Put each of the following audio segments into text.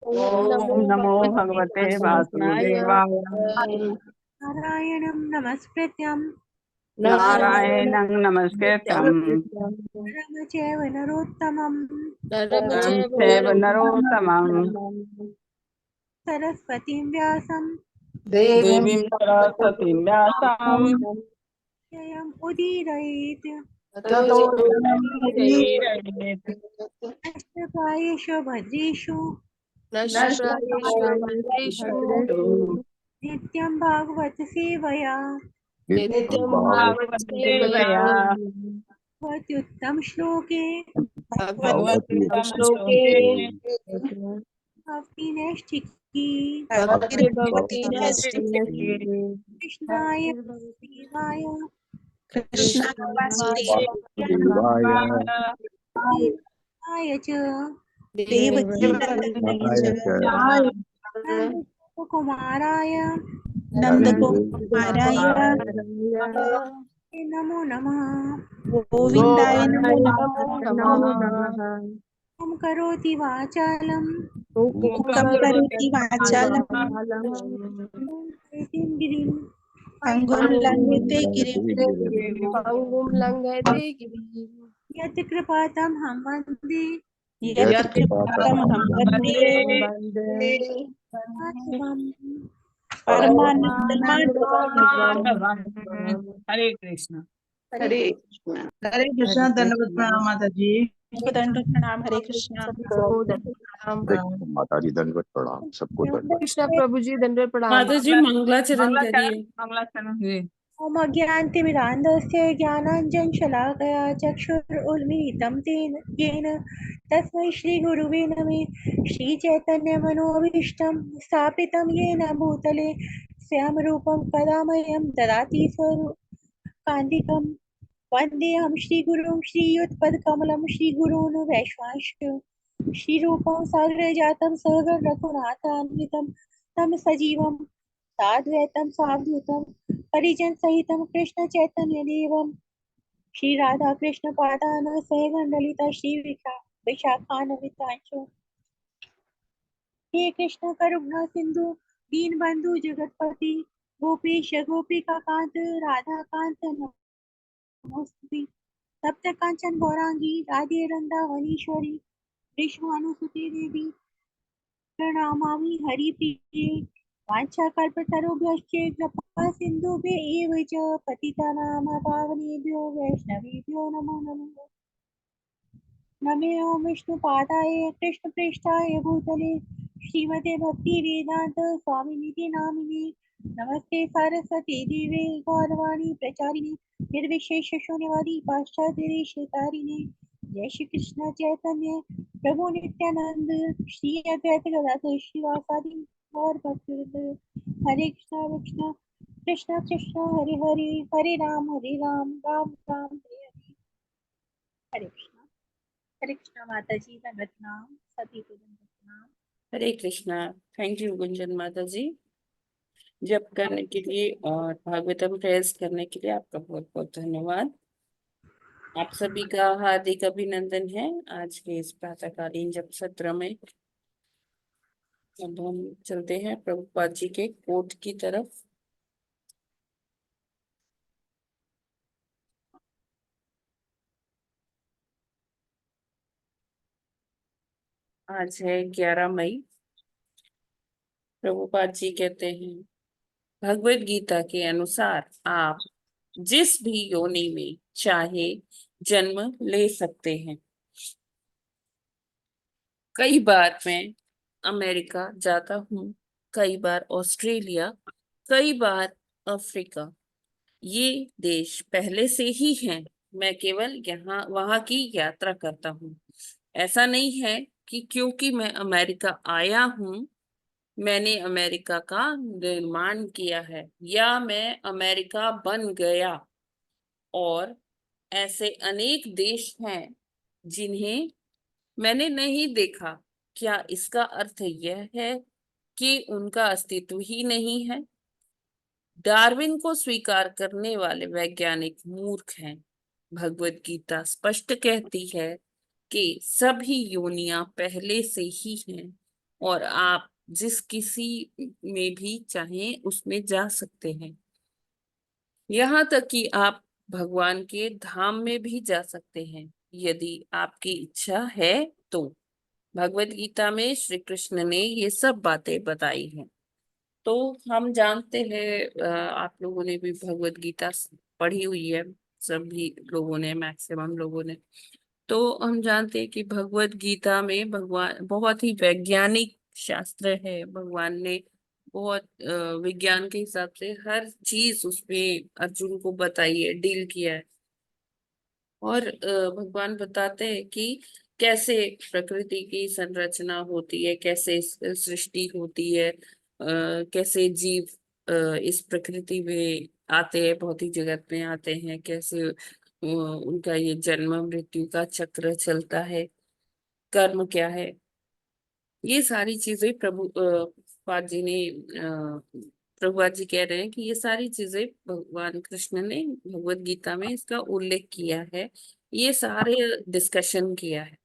ओम नमो भगवते वासुदेवाय। नारायणं नमस्कृत्यं नारायणं नमस्कृत्यं नरं चैव नरोत्तमं नरं चैव नरोत्तमं सरस्वतीं व्यासं देवीं सरस्वतीं व्यासं यम् उदीरयेत् ततो जयेत्। अष्टकायेषु भद्रेषु नित्यं भागवत सेवया नित्यं भागवत सेवया भवत्युत्तम श्लोके भगवत्तम श्लोके भक्तिनैष्ठिकी भक्तिर्भवति कृष्णाय देवाय कृष्णाय वासुदेवाय देवाय च देवकी नन्दकुमाराय नंदगोपाराय नमो नमः। गोविंदाय नमो नमः। ॐ करोति वाचालं मूकं करोति वाचालं गिरिं अंगुं लंघयते गिरिं यत् कृपातं हम वन्दे यत् कृपातमहं वन्दे माधवम्। परमानंद माधव। हरे कृष्ण। हरे कृष्ण। हरे कृष्णा। धन्यवाद प्रणाम माता जी। दंड प्रणाम। हरे कृष्णा। माता जी दंडवत प्रणाम, सबको दंडवत। कृष्णा प्रभु जी दंडवत प्रणाम। माता जी मंगलाचरण करिए। मंगलाचरण हुए। ॐ अज्ञानतिमिरान्धस्य ज्ञानाञ्जनशलाकया चक्षुरुन्मीलितं तेन येन तस्मै श्रीगुरुवे नमः। श्रीचैतन्यमनोभीष्टं स्थापितं येन भूतले स्वयं रूपं कदा मह्यं ददाति स्वकान्तिकं वन्देऽहं श्रीगुरुं श्रीयुतपदकमलं श्रीगुरून् वैश्वांश श्रीरूपं साग्रजातं सहगण रघुनाथान्वितं तं सजीवं साद्वैतं सावधूतं परिजन सहितं कृष्ण चैतन्य देवम श्री राधा कृष्ण पादान सहगण ललिता श्री विशाखान्वितांशु हे कृष्ण करुणा सिंधु दीन बंधु जगतपति गोपेश गोपिका कांत राधा कांत नमोस्तुते तप्त कांचन गौरांगी राधे वृंदावनीश्वरी विश्वानुसुते देवी प्रणमामि हरिप्रिये वाञ्छाकल्पतरुभ्यश्च कृपा सिन्धुभ्यः एव च पतितानां पावनेभ्यो वैष्णवेभ्यो नमो नमः। नमे ओं विष्णुपादाय कृष्णप्रेष्ठाय भूतले श्रीमते भक्तिवेदान्त स्वामिनिति नामिने नमस्ते सरस्वती देवे गौरवाणी प्रचारिणे निर्विशेष शून्यवादी पाश्चात्यदेशतारिणे जय श्री कृष्ण चैतन्य प्रभु नित्यानंद श्री अद्वैत गदाधर श्रीवासादि और भक्तवृंद हरे कृष्ण कृष्ण कृष्ण हरे हरे हरे राम राम राम हरे हरे। हरे कृष्णा माता जी का नाम सभी को नाम। हरे कृष्णा। थैंक यू गुंजन माता जी, जप करने के लिए और भागवतम प्रेस करने के लिए आपका बहुत बहुत धन्यवाद। आप सभी का हार्दिक अभिनंदन है आज के इस प्रातःकालीन जप सत्र में। अब हम चलते हैं प्रभुपाद जी के कोट की तरफ। आज है 11 मई। प्रभुपाद जी कहते हैं, भगवत गीता के अनुसार आप जिस भी योनि में चाहे जन्म ले सकते हैं। कई बार मैं अमेरिका जाता हूँ, कई बार ऑस्ट्रेलिया, कई बार अफ्रीका। ये देश पहले से ही हैं, मैं केवल यहाँ वहां की यात्रा करता हूँ। ऐसा नहीं है कि क्योंकि मैं अमेरिका आया हूँ मैंने अमेरिका का निर्माण किया है या मैं अमेरिका बन गया। और ऐसे अनेक देश हैं जिन्हें मैंने नहीं देखा। क्या इसका अर्थ यह है कि उनका अस्तित्व ही नहीं है? डार्विन को स्वीकार करने वाले वैज्ञानिक मूर्ख हैं। भगवत गीता स्पष्ट कहती है कि सभी योनियां पहले से ही हैं और आप जिस किसी में भी चाहें उसमें जा सकते हैं। यहाँ तक कि आप भगवान के धाम में भी जा सकते हैं यदि आपकी इच्छा है तो। भगवत गीता में श्री कृष्ण ने ये सब बातें बताई हैं। तो हम जानते हैं, आप लोगों ने भी भगवत गीता पढ़ी हुई है, सभी लोगों ने, मैक्सिमम लोगों ने। तो हम जानते हैं कि भगवत गीता में भगवान बहुत ही वैज्ञानिक शास्त्र है। भगवान ने बहुत विज्ञान के हिसाब से हर चीज उसमें अर्जुन को बताई है, डील किया है। और भगवान बताते हैं कि कैसे प्रकृति की संरचना होती है, कैसे सृष्टि होती है, कैसे जीव इस प्रकृति में आते हैं, भौतिक जगत में आते हैं, कैसे उनका ये जन्म मृत्यु का चक्र चलता है, कर्म क्या है। ये सारी चीजें प्रभुपाद जी ने प्रभुपाद जी कह रहे हैं कि ये सारी चीजें भगवान कृष्ण ने भगवत गीता में इसका उल्लेख किया है, ये सारे डिस्कशन किया है।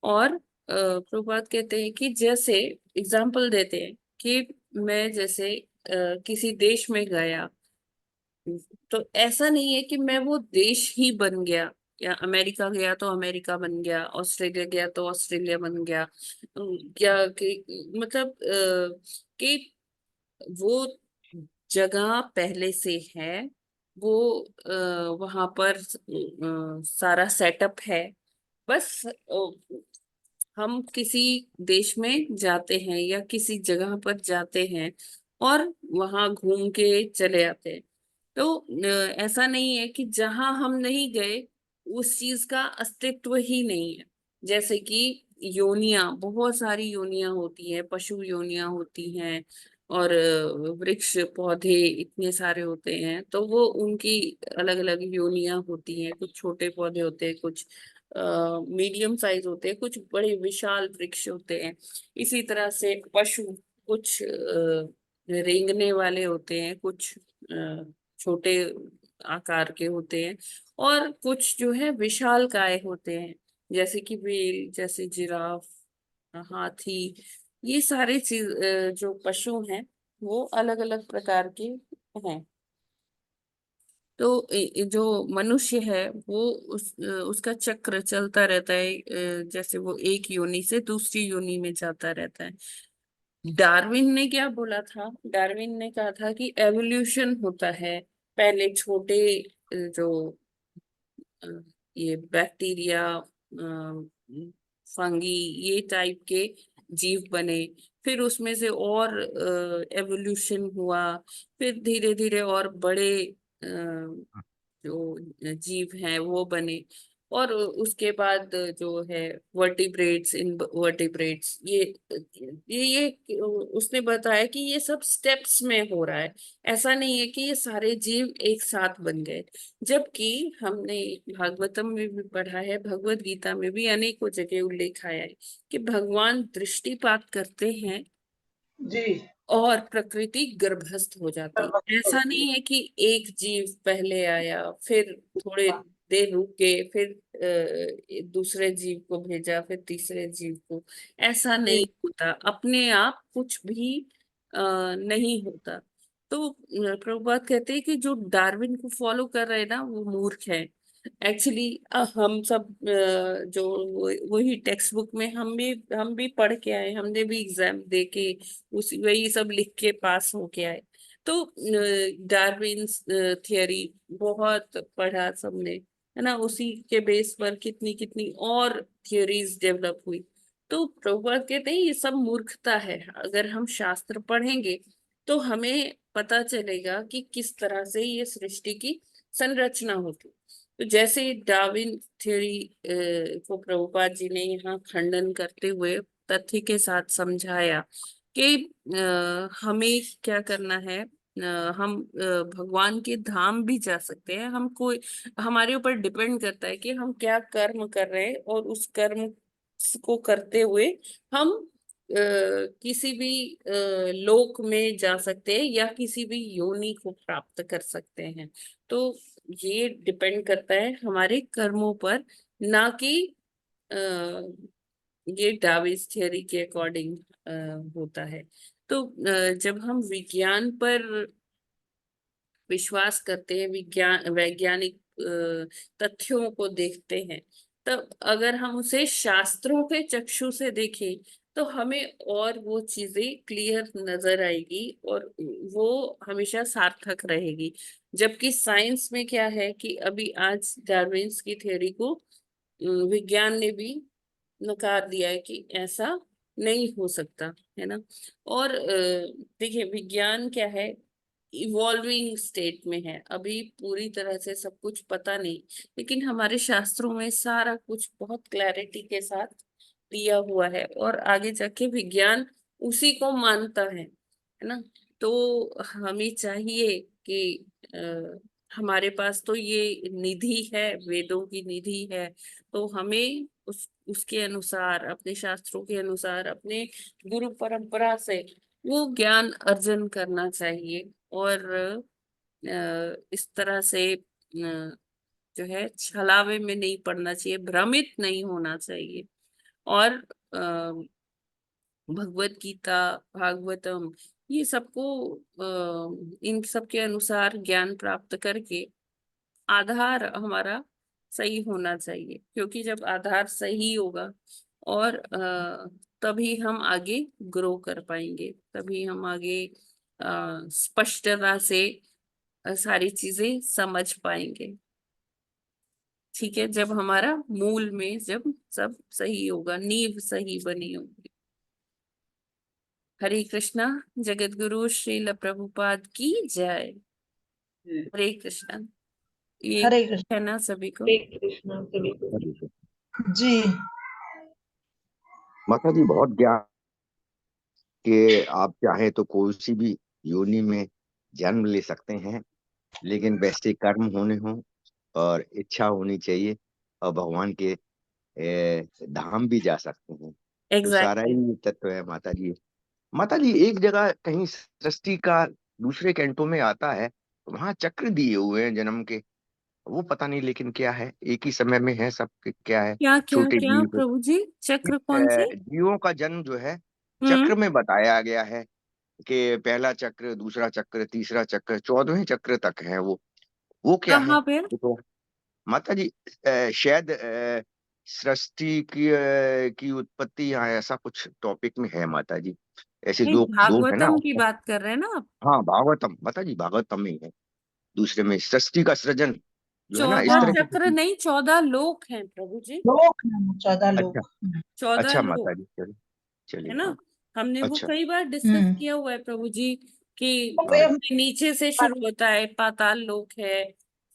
और प्रभुपाद कहते हैं कि जैसे एग्जाम्पल देते हैं कि मैं जैसे किसी देश में गया, तो ऐसा नहीं है कि मैं वो देश ही बन गया, या अमेरिका गया तो अमेरिका बन गया, ऑस्ट्रेलिया गया तो ऑस्ट्रेलिया बन गया, या कि मतलब कि वो जगह पहले से है, वो वहां पर सारा सेटअप है। बस हम किसी देश में जाते हैं या किसी जगह पर जाते हैं और वहां घूम के चले आते हैं। तो ऐसा नहीं है कि जहां हम नहीं गए उस चीज का अस्तित्व ही नहीं है। जैसे कि योनियां, बहुत सारी योनियां होती हैं, पशु योनियां होती हैं, और वृक्ष पौधे इतने सारे होते हैं, तो वो उनकी अलग अलग योनियां होती हैं। कुछ छोटे पौधे होते हैं, कुछ मीडियम साइज होते हैं, कुछ बड़े विशाल वृक्ष होते हैं। इसी तरह से पशु, कुछ रेंगने वाले होते हैं, कुछ छोटे आकार के होते हैं, और कुछ जो है विशाल काय होते हैं, जैसे कि व्हेल, जैसे जिराफ, हाथी। ये सारे चीज जो पशु हैं वो अलग अलग प्रकार के हैं। तो जो मनुष्य है वो उसका चक्र चलता रहता है, जैसे वो एक योनि से दूसरी योनि में जाता रहता है। डार्विन ने क्या बोला था? डार्विन ने कहा था कि एवोल्यूशन होता है। पहले छोटे जो अ, ये बैक्टीरिया, फंगी, ये टाइप के जीव बने, फिर उसमें से और एवोल्यूशन हुआ, फिर धीरे धीरे और बड़े जो जीव हैं वो बने, और उसके बाद जो है वर्टिब्रेट्स, इनवर्टिब्रेट्स, ये उसने बताया कि ये सब स्टेप्स में हो रहा है। ऐसा नहीं है कि ये सारे जीव एक साथ बन गए। जबकि हमने भागवतम में भी पढ़ा है, भगवत गीता में भी अनेकों जगह उल्लेख आया है कि भगवान दृष्टिपात करते हैं जी। और प्रकृति गर्भस्थ हो जाती। ऐसा नहीं है कि एक जीव पहले आया, फिर थोड़े देर रुक के, फिर दूसरे जीव को भेजा, फिर तीसरे जीव को। ऐसा नहीं होता, अपने आप कुछ भी नहीं होता। तो प्रभुपाद कहते हैं कि जो डार्विन को फॉलो कर रहे हैं ना, वो मूर्ख है। एक्चुअली हम सब जो वही टेक्स्ट बुक में हम भी पढ़ के आए, हमने भी एग्जाम दे के उसी वही सब लिख के पास होके आए। तो डार्विन थियरी बहुत पढ़ा सबने, है ना, उसी के बेस पर कितनी कितनी और थियोरीज डेवलप हुई। तो प्रभुपाद कहते हैं ये सब मूर्खता है। अगर हम शास्त्र पढ़ेंगे तो हमें पता चलेगा कि किस तरह से ये सृष्टि की संरचना होती। तो जैसे डार्विन थ्योरी को प्रभुपाद जी ने यहाँ खंडन करते हुए तथ्य के साथ समझाया कि हमें क्या करना है। हम भगवान के धाम भी जा सकते हैं। हम कोई, हमारे ऊपर डिपेंड करता है कि हम क्या कर्म कर रहे हैं, और उस कर्म को करते हुए हम किसी भी लोक में जा सकते हैं या किसी भी योनि को प्राप्त कर सकते हैं। तो ये डिपेंड करता है हमारे कर्मों पर, ना कि ये डार्विन्स थ्योरी के अकॉर्डिंग होता है। तो जब हम विज्ञान पर विश्वास करते हैं, विज्ञान वैज्ञानिक तथ्यों को देखते हैं, तब अगर हम उसे शास्त्रों के चक्षु से देखें तो हमें और वो चीजें क्लियर नजर आएगी और वो हमेशा सार्थक रहेगी। जबकि साइंस में क्या है कि अभी आज डार्विन्स की थ्योरी को विज्ञान ने भी नकार दिया है कि ऐसा नहीं हो सकता, है ना। और देखिए विज्ञान क्या है, इवॉल्विंग स्टेट में है, अभी पूरी तरह से सब कुछ पता नहीं, लेकिन हमारे शास्त्रों में सारा कुछ बहुत क्लैरिटी के साथ दिया हुआ है और आगे जाके विज्ञान उसी को मानता है ना। तो हमें चाहिए कि हमारे पास तो ये निधि है, वेदों की निधि है, तो हमें उसके अनुसार, अपने शास्त्रों के अनुसार, अपने गुरु परंपरा से वो ज्ञान अर्जन करना चाहिए और इस तरह से जो है छलावे में नहीं पड़ना चाहिए, भ्रमित नहीं होना चाहिए। और भगवत गीता, भागवतम, ये सबको इन सब के अनुसार ज्ञान प्राप्त करके आधार हमारा सही होना चाहिए, क्योंकि जब आधार सही होगा और तभी हम आगे ग्रो कर पाएंगे, तभी हम आगे स्पष्टता से सारी चीजें समझ पाएंगे। ठीक है, जब हमारा मूल में जब सब सही होगा, नींव सही बनी होगी। हरे कृष्णा। जगत गुरु श्रील प्रभुपाद की जय। हरे कृष्णा। ये हरे कृष्ण। है ना सभी को। जी माता जी बहुत ज्ञान कि आप चाहे तो कोई सी भी योनि में जन्म ले सकते हैं, लेकिन वैसे कर्म होने हों और इच्छा होनी चाहिए और भगवान के धाम भी जा सकते हैं। तो सारा एग्जैक्टली। ही तत्व है माता जी। माता जी एक जगह कहीं सृष्टि का दूसरे कैंटों में आता है, वहां चक्र दिए हुए हैं जन्म के, वो पता नहीं लेकिन क्या है, एक ही समय में है सब क्या है। क्या क्या छोटे क्या जीव, प्रभु जी, चक्र कौन से? जीवों का जन्म जो है हम्म। चक्र में बताया गया है कि पहला चक्र, दूसरा चक्र, तीसरा चक्र, 14वें चक्र तक है वो क्या है कहाँ पे? वो तो माता जी शायद सृष्टि की उत्पत्ति या ऐसा कुछ टॉपिक में है माता जी। ऐसे नहीं, दो है ना भागवतम की आपका। बात कर रहे हैं ना आप? हाँ भागवतम माता जी, भागवतम में ही है, दूसरे में सृष्टि का सृजन जो है ना, इस 14 तरह हाँ, चक्र की। नहीं, 14 लोक हैं प्रभु जी। लोग 14 अच्छा। लोग। 14 अच्छा लोक, माता जी, चलिए है चलिए, ना। हाँ। हमने वो अच्छा। कई बार डिस्कस हम्म। किया हुआ है प्रभु जी कि हाँ सबसे नीचे से शुरू होता है, पाताल लोक है,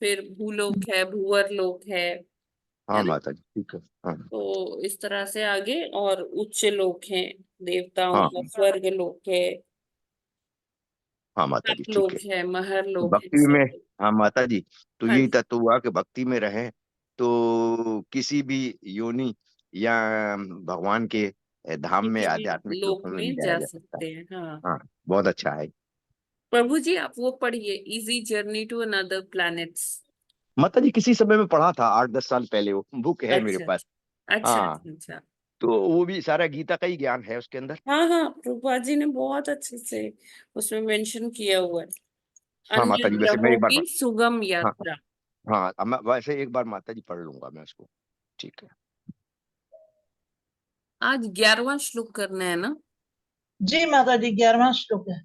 फिर भूलोक है, भूवर लोक है हाँ ना। माता जी, ठीक है। हाँ तो इस तरह से आगे और उच्च लोक हैं, देवताओं हाँ का स्वर्ग लोक है, हाँ माता जी, ठीक लोक है। है, महर तो लोक है, भक्ति में, सब। हाँ माता जी, तो हाँ यही जी। तत्व हुआ कि भक्ति में रहें तो किसी भी योनि या भगवान के धाम में, किसी भी आध्यात्मिक लोक लोकों में भी में जाया जा जा सकता है। सकते हैं, हाँ। हाँ बहुत अच्छा है। प्रभु जी आप वो पढ़िए, easy journey to another planets. माता जी किसी समय में पढ़ा था 8-10 साल पहले, वो बुक है मेरे अच्छा पास। अच्छा हाँ, अच्छा अच्छा। तो वो भी सारा गीता का ही ज्ञान है उसके अंदर। हाँ हाँ, प्रभुपाद जी ने बहुत अच्छे से उसमें मेंशन किया हुआ है, हाँ अन्य माता जी, वैसे मैं ग्रहों एक बार की सुगम हाँ यात्रा। हाँ, अब मैं वैसे एक बार माता जी पढ़ लूंगा मैं उसको। ठीक है। आज 11वां श्लोक करना है ना? जी माता जी 11वां श्लोक है।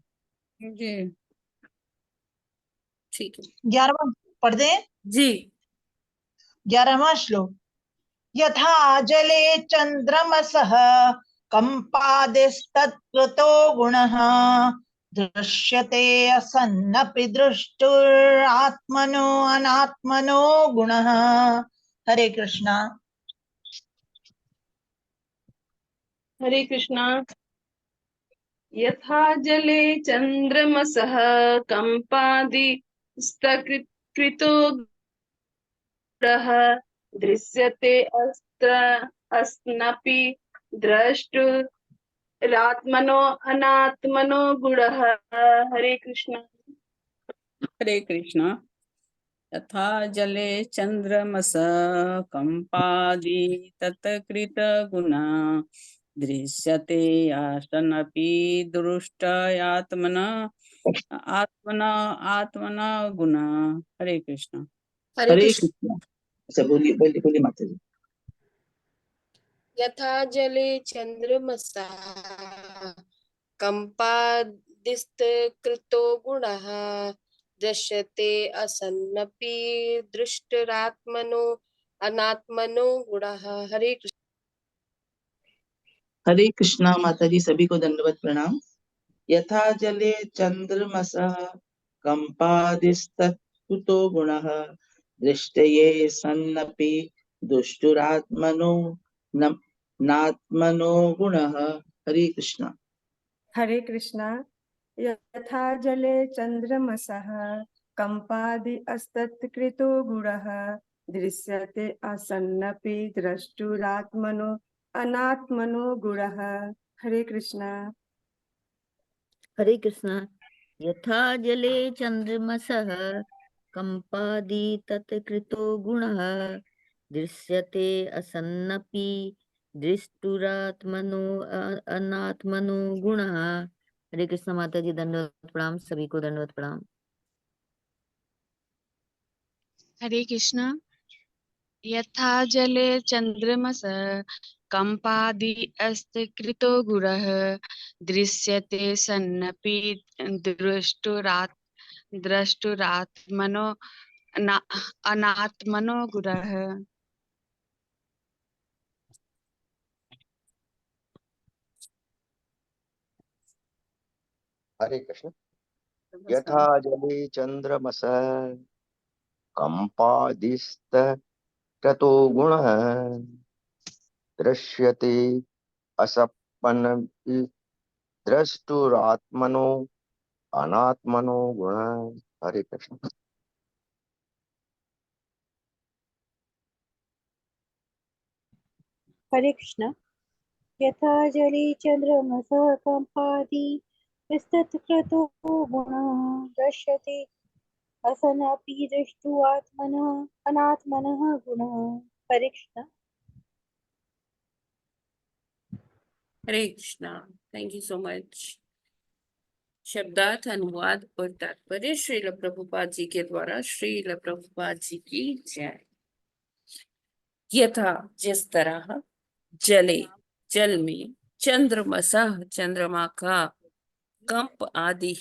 जी ठीक है 11वां पढ़ दें। जी। 11वां श्लोक। यथा जले चंद्रमसः कंपादिस्तत्कृतो गुणः दृश्यते असन्नपि दृष्टुरात्मनो अनात्मनो गुणः। हरे कृष्णा। हरे कृष्णा। यथा जले चंद्रमसः कंपादि स्तकृतो ग्रह दृश्यते अस्नपि द्रष्टुरात्मनो अनात्मनो गुणः। हरे कृष्णा। हरे कृष्णा। यथा जले चंद्रमस कंपादि तत्कृत गुणा दृश्यते आसनपि दृष्टयात्मना आत्मना आत्मना गुणा। हरे कृष्ण। हरे कृष्ण। अच्छा बोलिए बोलिए बोलिए माता जी। यथा जले चंद्रमसा कंपादिस्तकृतो गुणः दृश्यते असन्नपि दृष्टरात्मनो अनात्मनो गुणः। हरे कृष्ण। हरे कृष्णा माता जी, सभी को दंडवत प्रणाम। यथा जले चंद्रमसः कंपादिस्तत्कुतो गुणः दृष्टये सन्नपि दुष्टुरात्मनो नात्मनो गुणः। हरे कृष्णा। हरे कृष्णा। यथा जले चंद्रमसः कंपादि अस्तत्कृतो गुणः दृश्यते असन्नपि द्रष्टुरात्मनो अनात्मनो गुणः। हरे कृष्णा। हरे कृष्णा। यथा जले चंद्रमसः कंपादि तत्कृतो गुणः दृश्यते असन्नपि दृष्टुरात्मनो अनात्मनो गुणः। हरे कृष्ण माता जी, दंडवत प्रणाम, सभी को दंडवत प्रणाम। हरे कृष्ण। यथा जले चंद्रमसः कंपादि अस्तिकृतो गुरः दृश्यते सन्नपि द्रष्टुरात्मनो अनात्मनो गुरः। हरे कृष्ण। यथा जले चंद्रमस कंपादिस्ततो गुणः दृश्यते असपन द्रष्टुरात्मनो अनात्मनो गुण। हरे कृष्ण। हरे कृष्ण। यथा जले चंद्रमसः कंपादि विस्तृतो गुणः दृश्यते असन्नपि दृष्टुरात्मनः अनात्मनः गुणः। Hare Krishna. Hare Krishna. Thank you so much. शब्दार्थ, अनुवाद और तात्पर्य श्रील प्रभुपाद जी के द्वारा। श्रील प्रभुपाद जी की जय। यथा जिस तरह, जले जल में, चंद्रमसः चंद्रमा का, कंप आदि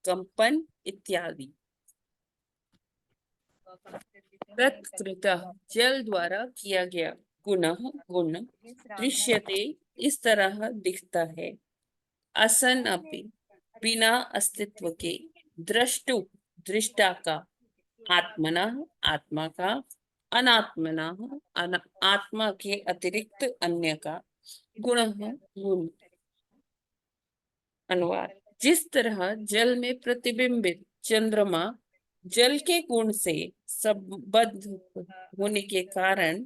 कंपन इत्यादि, तत्कृतः जल द्वारा किया गया, गुणः गुण, दृश्यते इस तरह दिखता है, असन अपि बिना अस्तित्व के, द्रष्टु दृष्टा का, आत्मना आत्मा का, अनात्मना आत्मा के अतिरिक्त अन्य का, गुण गुण। अनुवाद। जिस तरह जल में प्रतिबिंबित चंद्रमा जल के गुण से संबद्ध होने के कारण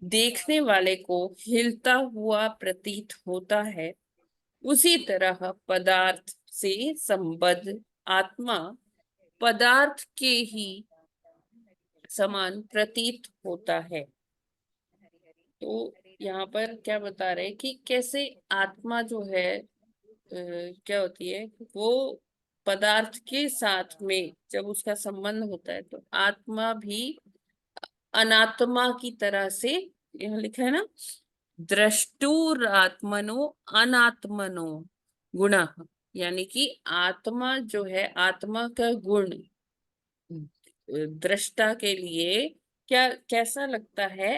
देखने वाले को हिलता हुआ प्रतीत होता है, उसी तरह पदार्थ से संबद्ध आत्मा पदार्थ के ही समान प्रतीत होता है। तो यहाँ पर क्या बता रहे हैं कि कैसे आत्मा जो है क्या होती है, वो पदार्थ के साथ में जब उसका संबंध होता है तो आत्मा भी अनात्मा की तरह से, यहाँ लिखा है ना, द्रष्टुरात्मनो अनात्मनो गुणः, यानी कि आत्मा जो है, आत्मा का गुण दृष्टा के लिए क्या कैसा लगता है,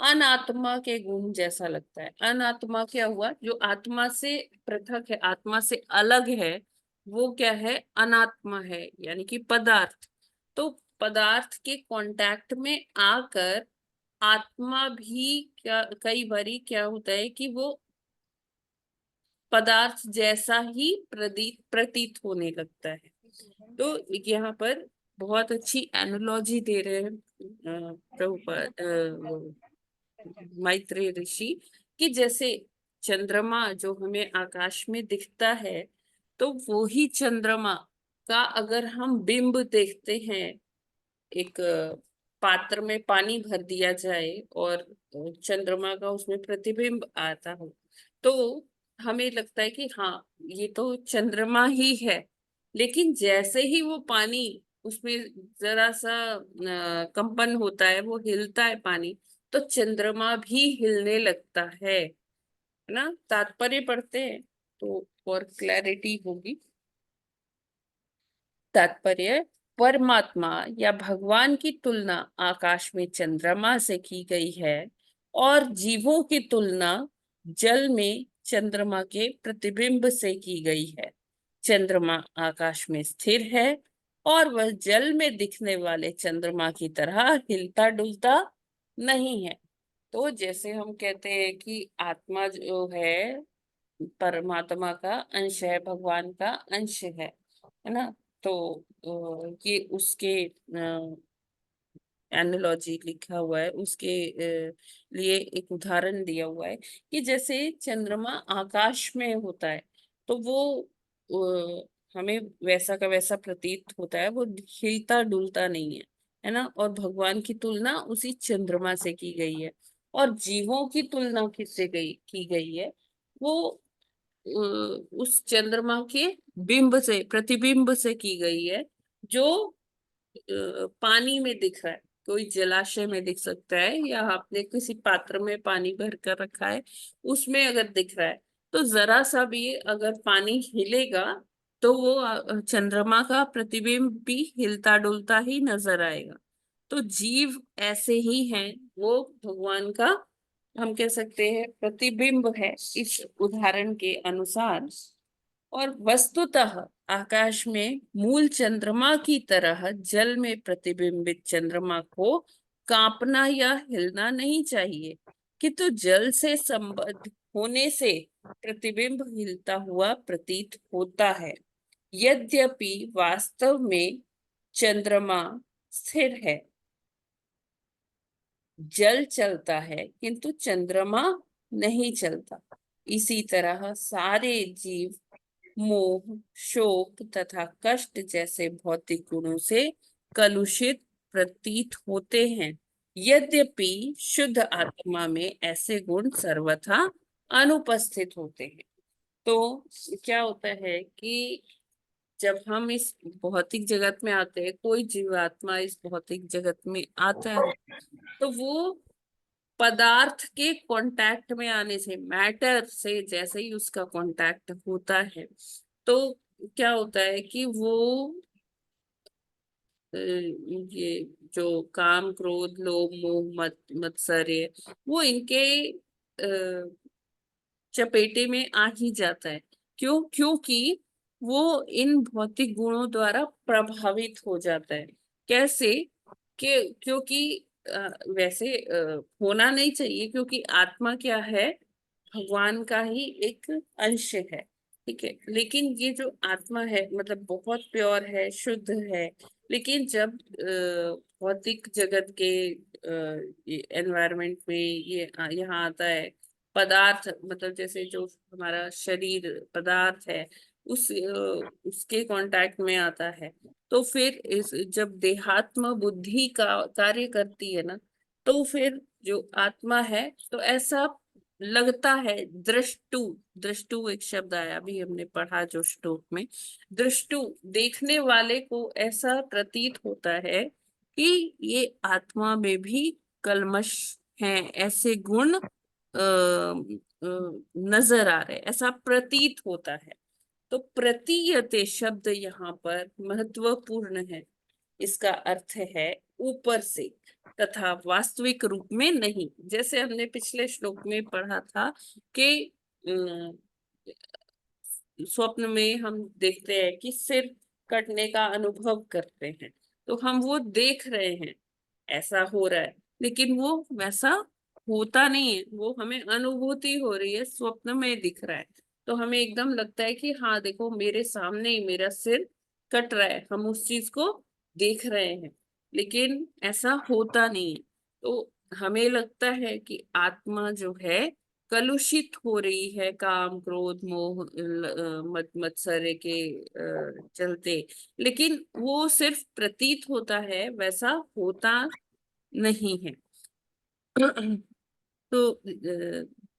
अनात्मा के गुण जैसा लगता है। अनात्मा क्या हुआ, जो आत्मा से पृथक है, आत्मा से अलग है, वो क्या है, अनात्मा है, यानी कि पदार्थ। तो पदार्थ के कांटेक्ट में आकर आत्मा भी क्या कई बारी क्या होता है कि वो पदार्थ जैसा ही प्रतीत होने लगता है। तो यहाँ पर बहुत अच्छी एनालॉजी दे रहे हैं प्रभुपाद मैत्रेय ऋषि, कि जैसे चंद्रमा जो हमें आकाश में दिखता है, तो वो ही चंद्रमा का अगर हम बिंब देखते हैं एक पात्र में पानी भर दिया जाए और चंद्रमा का उसमें प्रतिबिंब आता हो, तो हमें लगता है कि हाँ, ये तो चंद्रमा ही है। लेकिन जैसे ही वो पानी उसमें जरा सा कंपन होता है, वो हिलता है पानी, तो चंद्रमा भी हिलने लगता है ना। तात्पर्य पढ़ते हैं तो और क्लैरिटी होगी। तात्पर्य, परमात्मा या भगवान की तुलना आकाश में चंद्रमा से की गई है और जीवों की तुलना जल में चंद्रमा के प्रतिबिंब से की गई है। चंद्रमा आकाश में स्थिर है और वह जल में दिखने वाले चंद्रमा की तरह हिलता डुलता नहीं है। तो जैसे हम कहते हैं कि आत्मा जो है परमात्मा का अंश है, भगवान का अंश है ना। तो ये उसके एनालॉजी लिखा हुआ है, उसके लिए एक उदाहरण दिया हुआ है कि जैसे चंद्रमा आकाश में होता है तो वो हमें वैसा का वैसा प्रतीत होता है, वो हिलता डुलता नहीं है ना। और भगवान की तुलना उसी चंद्रमा से की गई है और जीवों की तुलना किससे की गई है, वो उस चंद्रमा के बिंब से, प्रतिबिंब से की गई है, जो पानी में दिख रहा है। कोई जलाशय में दिख सकता है या आपने किसी पात्र में पानी भर कर रखा है, उसमें अगर दिख रहा है, तो जरा सा भी अगर पानी हिलेगा तो वो चंद्रमा का प्रतिबिंब भी हिलता डुलता ही नजर आएगा। तो जीव ऐसे ही हैं, वो भगवान का, हम कह सकते हैं, प्रतिबिंब है इस उदाहरण के अनुसार। और वस्तुतः आकाश में मूल चंद्रमा की तरह जल में प्रतिबिंबित चंद्रमा को कांपना या हिलना नहीं चाहिए, किंतु जल से संबद्ध होने से प्रतिबिंब हिलता हुआ प्रतीत होता है। यद्यपि वास्तव में चंद्रमा स्थिर है, जल चलता है, किंतु चंद्रमा नहीं चलता। इसी तरह सारे जीव मोह, शोक तथा कष्ट जैसे भौतिक गुणों से कलुषित प्रतीत होते हैं। यद्यपि शुद्ध आत्मा में ऐसे गुण सर्वथा अनुपस्थित होते हैं। तो क्या होता है कि जब हम इस भौतिक जगत में आते हैं, कोई जीवात्मा इस भौतिक जगत में आता है, तो वो पदार्थ के कांटेक्ट में आने से, मैटर से जैसे ही उसका कांटेक्ट होता है, तो क्या होता है कि वो ये जो काम, क्रोध, लोभ, मोह, मत्सर्य, वो इनके चपेटे में आ ही जाता है। क्यों? क्योंकि वो इन भौतिक गुणों द्वारा प्रभावित हो जाता है। कैसे? क्योंकि वैसे होना नहीं चाहिए, क्योंकि आत्मा क्या है, भगवान का ही एक अंश है, ठीक है। लेकिन ये जो आत्मा है, मतलब बहुत प्योर है, शुद्ध है। लेकिन जब भौतिक जगत के एनवायरनमेंट में ये यहाँ आता है, पदार्थ, मतलब जैसे जो हमारा शरीर पदार्थ है, उसके कांटेक्ट में आता है, तो फिर जब देहात्म बुद्धि का कार्य करती है ना, तो फिर जो आत्मा है, तो ऐसा लगता है, दृष्टु, दृष्टु एक शब्द आया अभी हमने पढ़ा जो श्लोक में, दृष्टु, देखने वाले को ऐसा प्रतीत होता है कि ये आत्मा में भी कल्मश है, ऐसे गुण नजर आ रहे, ऐसा प्रतीत होता है। तो प्रतीयते शब्द यहाँ पर महत्वपूर्ण है। इसका अर्थ है ऊपर से, तथा वास्तविक रूप में नहीं। जैसे हमने पिछले श्लोक में पढ़ा था कि स्वप्न में हम देखते हैं कि सिर कटने का अनुभव करते हैं, तो हम वो देख रहे हैं, ऐसा हो रहा है, लेकिन वो वैसा होता नहीं है, वो हमें अनुभूति हो रही है, स्वप्न में दिख रहा है। तो हमें एकदम लगता है कि हाँ देखो, मेरे सामने ही मेरा सिर कट रहा है, हम उस चीज को देख रहे हैं, लेकिन ऐसा होता नहीं है। तो हमें लगता है कि आत्मा जो है कलुषित हो रही है काम क्रोध मोह मत्सर्य के चलते, लेकिन वो सिर्फ प्रतीत होता है, वैसा होता नहीं है। तो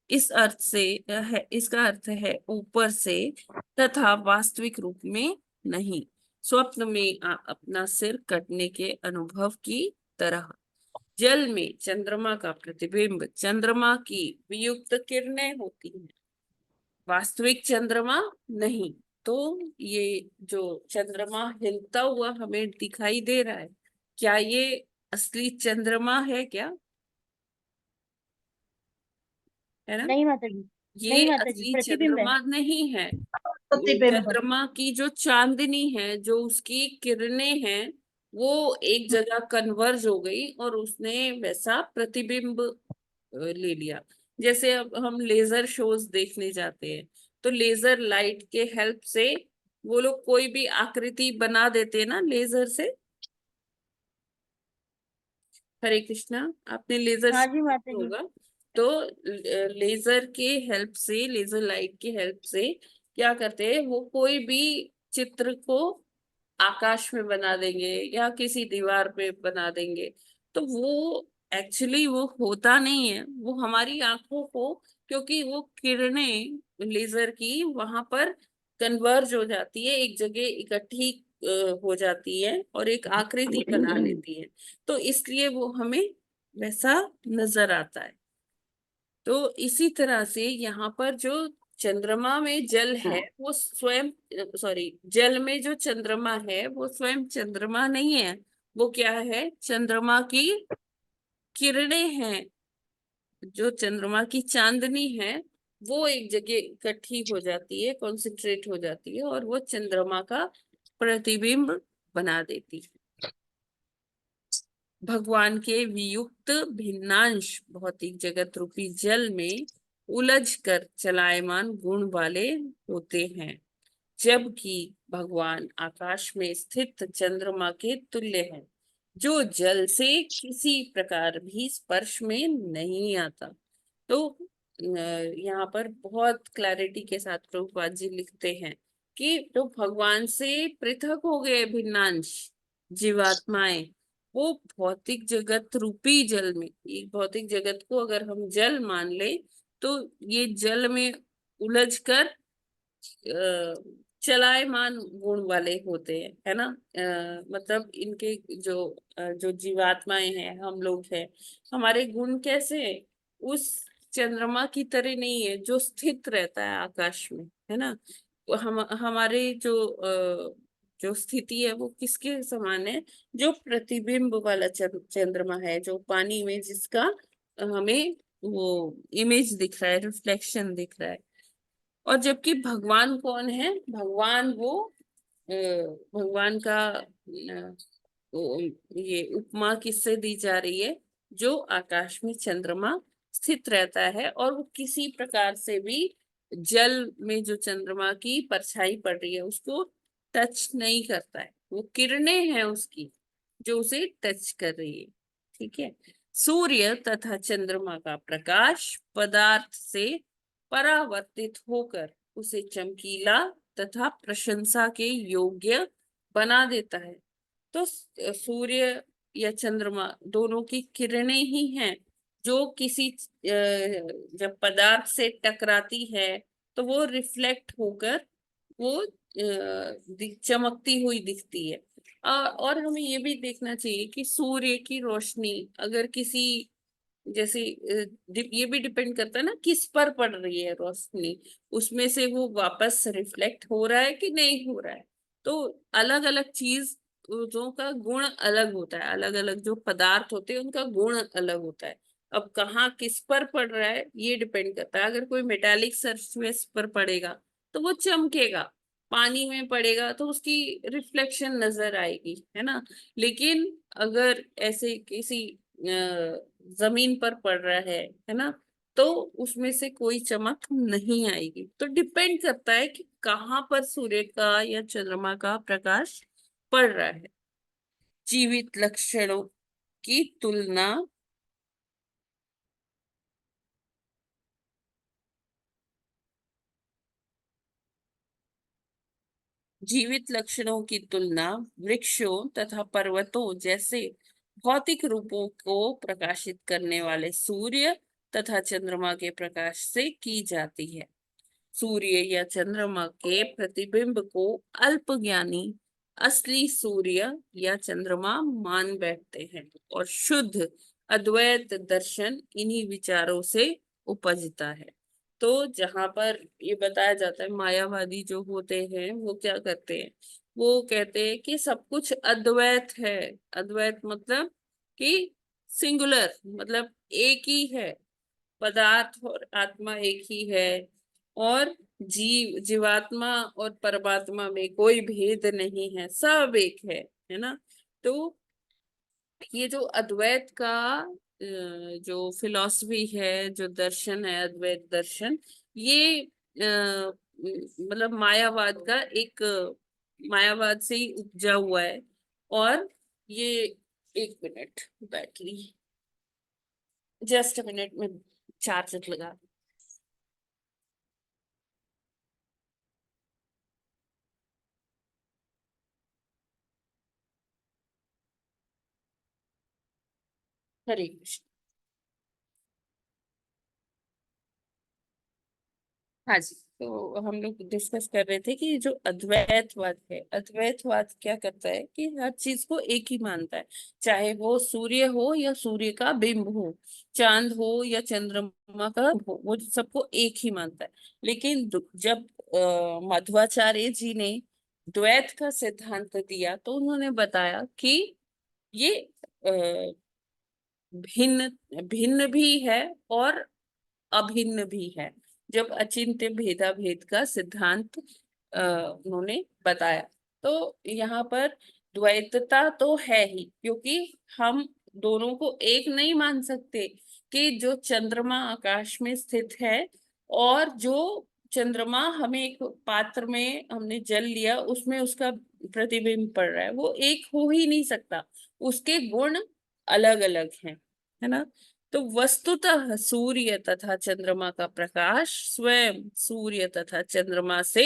इस अर्थ से है, इसका अर्थ है ऊपर से तथा वास्तविक रूप में नहीं, स्वप्न में अपना सिर कटने के अनुभव की तरह। जल में चंद्रमा का प्रतिबिंब चंद्रमा की वियुक्त किरणें होती हैं, वास्तविक चंद्रमा नहीं। तो ये जो चंद्रमा हिलता हुआ हमें दिखाई दे रहा है, क्या ये असली चंद्रमा है क्या? है ना? नहीं माता जी, ये नहीं माता जी, असली प्रतिबिंब है। चंद्रमा नहीं है। प्रतिबिंब। चंद्रमा की जो चांदनी है, जो उसकी किरणें हैं, वो एक जगह कन्वर्ज हो गई और उसने वैसा प्रतिबिंब ले लिया। जैसे अब हम लेजर शोज देखने जाते हैं, तो लेजर लाइट के हेल्प से वो लोग कोई भी आकृति बना देते हैं ना लेजर से। हरे कृष्णा, आपने लेजर हाँ जी शो माता देखा जी। होगा। तो लेजर के हेल्प से, लेजर लाइट के हेल्प से क्या करते हैं, वो कोई भी चित्र को आकाश में बना देंगे या किसी दीवार पे बना देंगे। तो वो एक्चुअली वो होता नहीं है, वो हमारी आंखों को, क्योंकि वो किरणें लेजर की वहां पर कन्वर्ज हो जाती है, एक जगह इकट्ठी हो जाती है और एक आकृति बना लेती है, तो इसलिए वो हमें वैसा नजर आता है। तो इसी तरह से यहाँ पर जो चंद्रमा में जल है वो स्वयं, सॉरी, जल में जो चंद्रमा है वो स्वयं चंद्रमा नहीं है, वो क्या है, चंद्रमा की किरणें हैं। जो चंद्रमा की चांदनी है वो एक जगह इकट्ठी हो जाती है, कॉन्सेंट्रेट हो जाती है और वो चंद्रमा का प्रतिबिंब बना देती है। भगवान के वियुक्त भिन्नांश भौतिक जगत रूपी जल में उलझ कर चलायमान गुण वाले होते हैं, जबकि भगवान आकाश में स्थित चंद्रमा के तुल्य है, जो जल से किसी प्रकार भी स्पर्श में नहीं आता। तो यहाँ पर बहुत क्लैरिटी के साथ प्रभुपाद जी लिखते हैं कि जो भगवान से पृथक हो गए भिन्नांश जीवात्माएं, वो भौतिक जगत रूपी जल में, ये भौतिक जगत को अगर हम जल मान ले, तो ये जल में उलझ कर चलायमान गुण वाले होते हैं, है ना। मतलब इनके जो जीवात्माएं हैं, हम लोग हैं, हमारे गुण कैसे हैं, उस चंद्रमा की तरह नहीं है जो स्थित रहता है आकाश में, है ना। हम हमारे जो स्थिति है वो किसके समान है, जो प्रतिबिंब वाला चंद्रमा है, जो पानी में जिसका हमें वो इमेज दिख रहा है, रिफ्लेक्शन दिख रहा है। और जबकि भगवान कौन है, भगवान वो भगवान का ये उपमा किससे दी जा रही है, जो आकाश में चंद्रमा स्थित रहता है और वो किसी प्रकार से भी जल में जो चंद्रमा की परछाई पड़ रही है उसको टच नहीं करता है, वो किरणें हैं उसकी जो उसे टच कर रही है। ठीक है। सूर्य तथा चंद्रमा का प्रकाश पदार्थ से परावर्तित होकर उसे चमकीला तथा प्रशंसा के योग्य बना देता है। तो सूर्य या चंद्रमा दोनों की किरणें ही हैं जो किसी जब पदार्थ से टकराती है तो वो रिफ्लेक्ट होकर वो चमकती हुई दिखती है। और हमें ये भी देखना चाहिए कि सूर्य की रोशनी अगर किसी, जैसे ये भी डिपेंड करता है ना किस पर पड़ रही है रोशनी, उसमें से वो वापस रिफ्लेक्ट हो रहा है कि नहीं हो रहा है। तो अलग अलग चीजों का गुण अलग होता है, अलग अलग जो पदार्थ होते हैं उनका गुण अलग होता है। अब कहाँ किस पर पड़ रहा है ये डिपेंड करता है। अगर कोई मेटालिक सरफेस पर पड़ेगा तो वो चमकेगा, पानी में पड़ेगा तो उसकी रिफ्लेक्शन नजर आएगी, है ना। लेकिन अगर ऐसे किसी जमीन पर पड़ रहा है ना, तो उसमें से कोई चमक नहीं आएगी। तो डिपेंड करता है कि कहाँ पर सूर्य का या चंद्रमा का प्रकाश पड़ रहा है। जीवित लक्षणों की तुलना जीवित लक्षणों की तुलना वृक्षों तथा पर्वतों जैसे भौतिक रूपों को प्रकाशित करने वाले सूर्य तथा चंद्रमा के प्रकाश से की जाती है। सूर्य या चंद्रमा के प्रतिबिंब को अल्पज्ञानी असली सूर्य या चंद्रमा मान बैठते हैं और शुद्ध अद्वैत दर्शन इन्हीं विचारों से उपजता है। तो जहां पर ये बताया जाता है, मायावादी जो होते हैं वो क्या करते हैं, वो कहते हैं कि सब कुछ अद्वैत है। अद्वैत मतलब कि सिंगुलर, मतलब एक ही है, पदार्थ और आत्मा एक ही है, और जीवात्मा और परमात्मा में कोई भेद नहीं है, सब एक है ना। तो ये जो अद्वैत का जो फिलॉसफी है, जो दर्शन है, अद्वैत दर्शन, ये मतलब मायावाद का एक मायावाद से ही उपजा हुआ है। और ये, एक minute battery, just a minute में चार्जर लगा। हरे कृष्ण। हाँ जी, तो हम लोग डिस्कस कर रहे थे कि जो अद्वैतवाद है, अद्वैतवाद क्या करता है कि हर चीज को एक ही मानता है, चाहे वो सूर्य हो या सूर्य का बिंब हो, चांद हो या चंद्रमा का हो, वो सबको एक ही मानता है। लेकिन जब मध्वाचार्य जी ने द्वैत का सिद्धांत दिया तो उन्होंने बताया कि ये भिन्न भिन्न भी है और अभिन्न भी है। जब अचिंत्य भेदा भेद का सिद्धांत उन्होंने बताया, तो यहाँ पर द्वैतता तो है ही, क्योंकि हम दोनों को एक नहीं मान सकते कि जो चंद्रमा आकाश में स्थित है और जो चंद्रमा हमें एक पात्र में हमने जल लिया उसमें उसका प्रतिबिंब पड़ रहा है, वो एक हो ही नहीं सकता, उसके गुण अलग अलग हैं, है ना। तो वस्तुतः सूर्य तथा चंद्रमा का प्रकाश स्वयं सूर्य तथा चंद्रमा से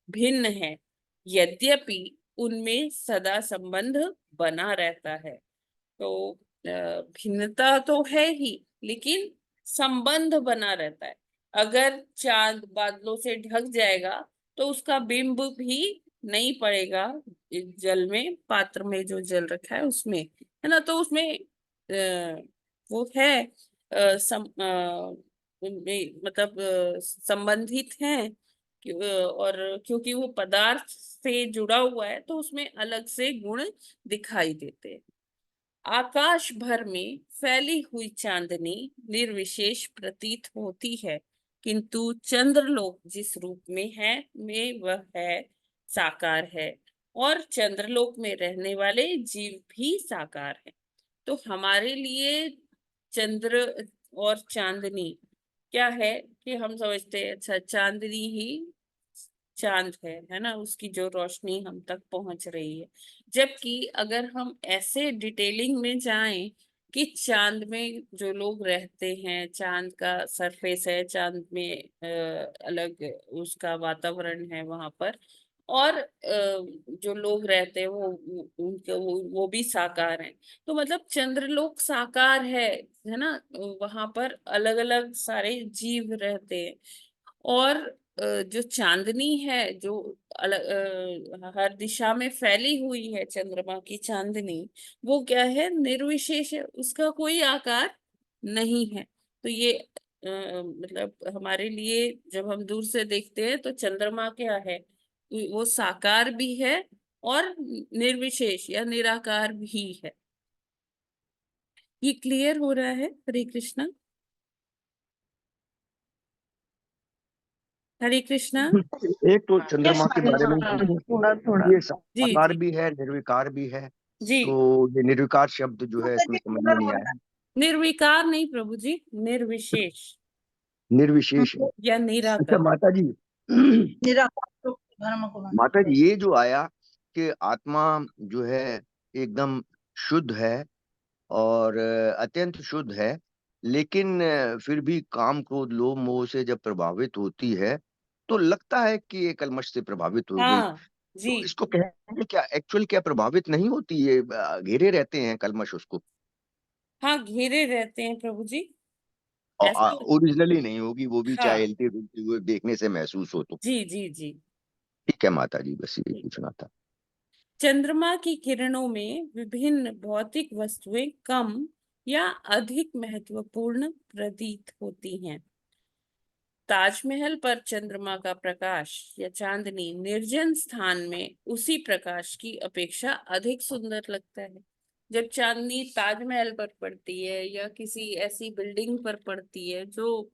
भिन्न है, यद्यपि उनमें सदा संबंध बना रहता है। तो भिन्नता तो है ही, लेकिन संबंध बना रहता है। अगर चांद बादलों से ढक जाएगा तो उसका बिंब भी नहीं पड़ेगा जल में, पात्र में जो जल रखा है उसमें, है ना। तो उसमें वो है मतलब संबंधित है और क्योंकि वो पदार्थ से जुड़ा हुआ है तो उसमें अलग से गुण दिखाई देते हैं। आकाश भर में फैली हुई चांदनी निर्विशेष प्रतीत होती है, किंतु चंद्रलोक जिस रूप में है में वह है साकार है, और चंद्रलोक में रहने वाले जीव भी साकार है। तो हमारे लिए चंद्र और चांदनी क्या है कि हम समझते हैं अच्छा चांदनी ही चांद है ना, उसकी जो रोशनी हम तक पहुंच रही है। जबकि अगर हम ऐसे डिटेलिंग में जाएं कि चांद में जो लोग रहते हैं, चांद का सरफेस है, चांद में अलग उसका वातावरण है वहां पर, और जो लोग रहते हैं उनके वो भी साकार हैं। तो मतलब चंद्रलोक साकार है ना, वहां पर अलग अलग सारे जीव रहते हैं। और जो चांदनी है जो अलग हर दिशा में फैली हुई है, चंद्रमा की चांदनी, वो क्या है, निर्विशेष है, उसका कोई आकार नहीं है। तो ये मतलब हमारे लिए जब हम दूर से देखते हैं तो चंद्रमा क्या है, वो साकार भी है और निर्विशेष या निराकार भी है। ये क्लियर हो रहा है? हरे कृष्णा। हरे कृष्णा। एक तो चंद्रमा के बारे में थोड़ा थोड़ा ये जी साकार जी भी है, निर्विकार भी है। जी। तो ये निर्विकार शब्द जो है इसमें समझ में नहीं आया। निर्विकार नहीं प्रभु जी, निर्विशेष निर्विशेष है। या अच्छा निराकार। माता जी, निराकार धर्म को मानते माता हैं। जी ये जो आया कि आत्मा जो है एकदम शुद्ध है और अत्यंत शुद्ध है, लेकिन फिर भी काम क्रोध लोभ मोह से जब प्रभावित होती है तो लगता है कि ये कलमश से प्रभावित हो गई। हाँ जी तो इसको कहने में क्या एक्चुअल क्या प्रभावित नहीं होती, ये घेरे रहते हैं कल्मश उसको, हाँ, घेरे रहते हैं प्रभु जी, ऐसा। ओरिजिनली नहीं होगी वो भी, चाहे हाँ, हिलते डुलते हुए देखने से महसूस हो तो। जी जी जी। ठीक है माता जी, बस ये पूछना था। चंद्रमा की किरणों में विभिन्न भौतिक वस्तुएं कम या अधिक महत्वपूर्ण प्रतीत होती हैं। ताजमहल पर चंद्रमा का प्रकाश या चांदनी निर्जन स्थान में उसी प्रकाश की अपेक्षा अधिक सुंदर लगता है। जब चांदनी ताजमहल पर पड़ती है या किसी ऐसी बिल्डिंग पर पड़ती है जो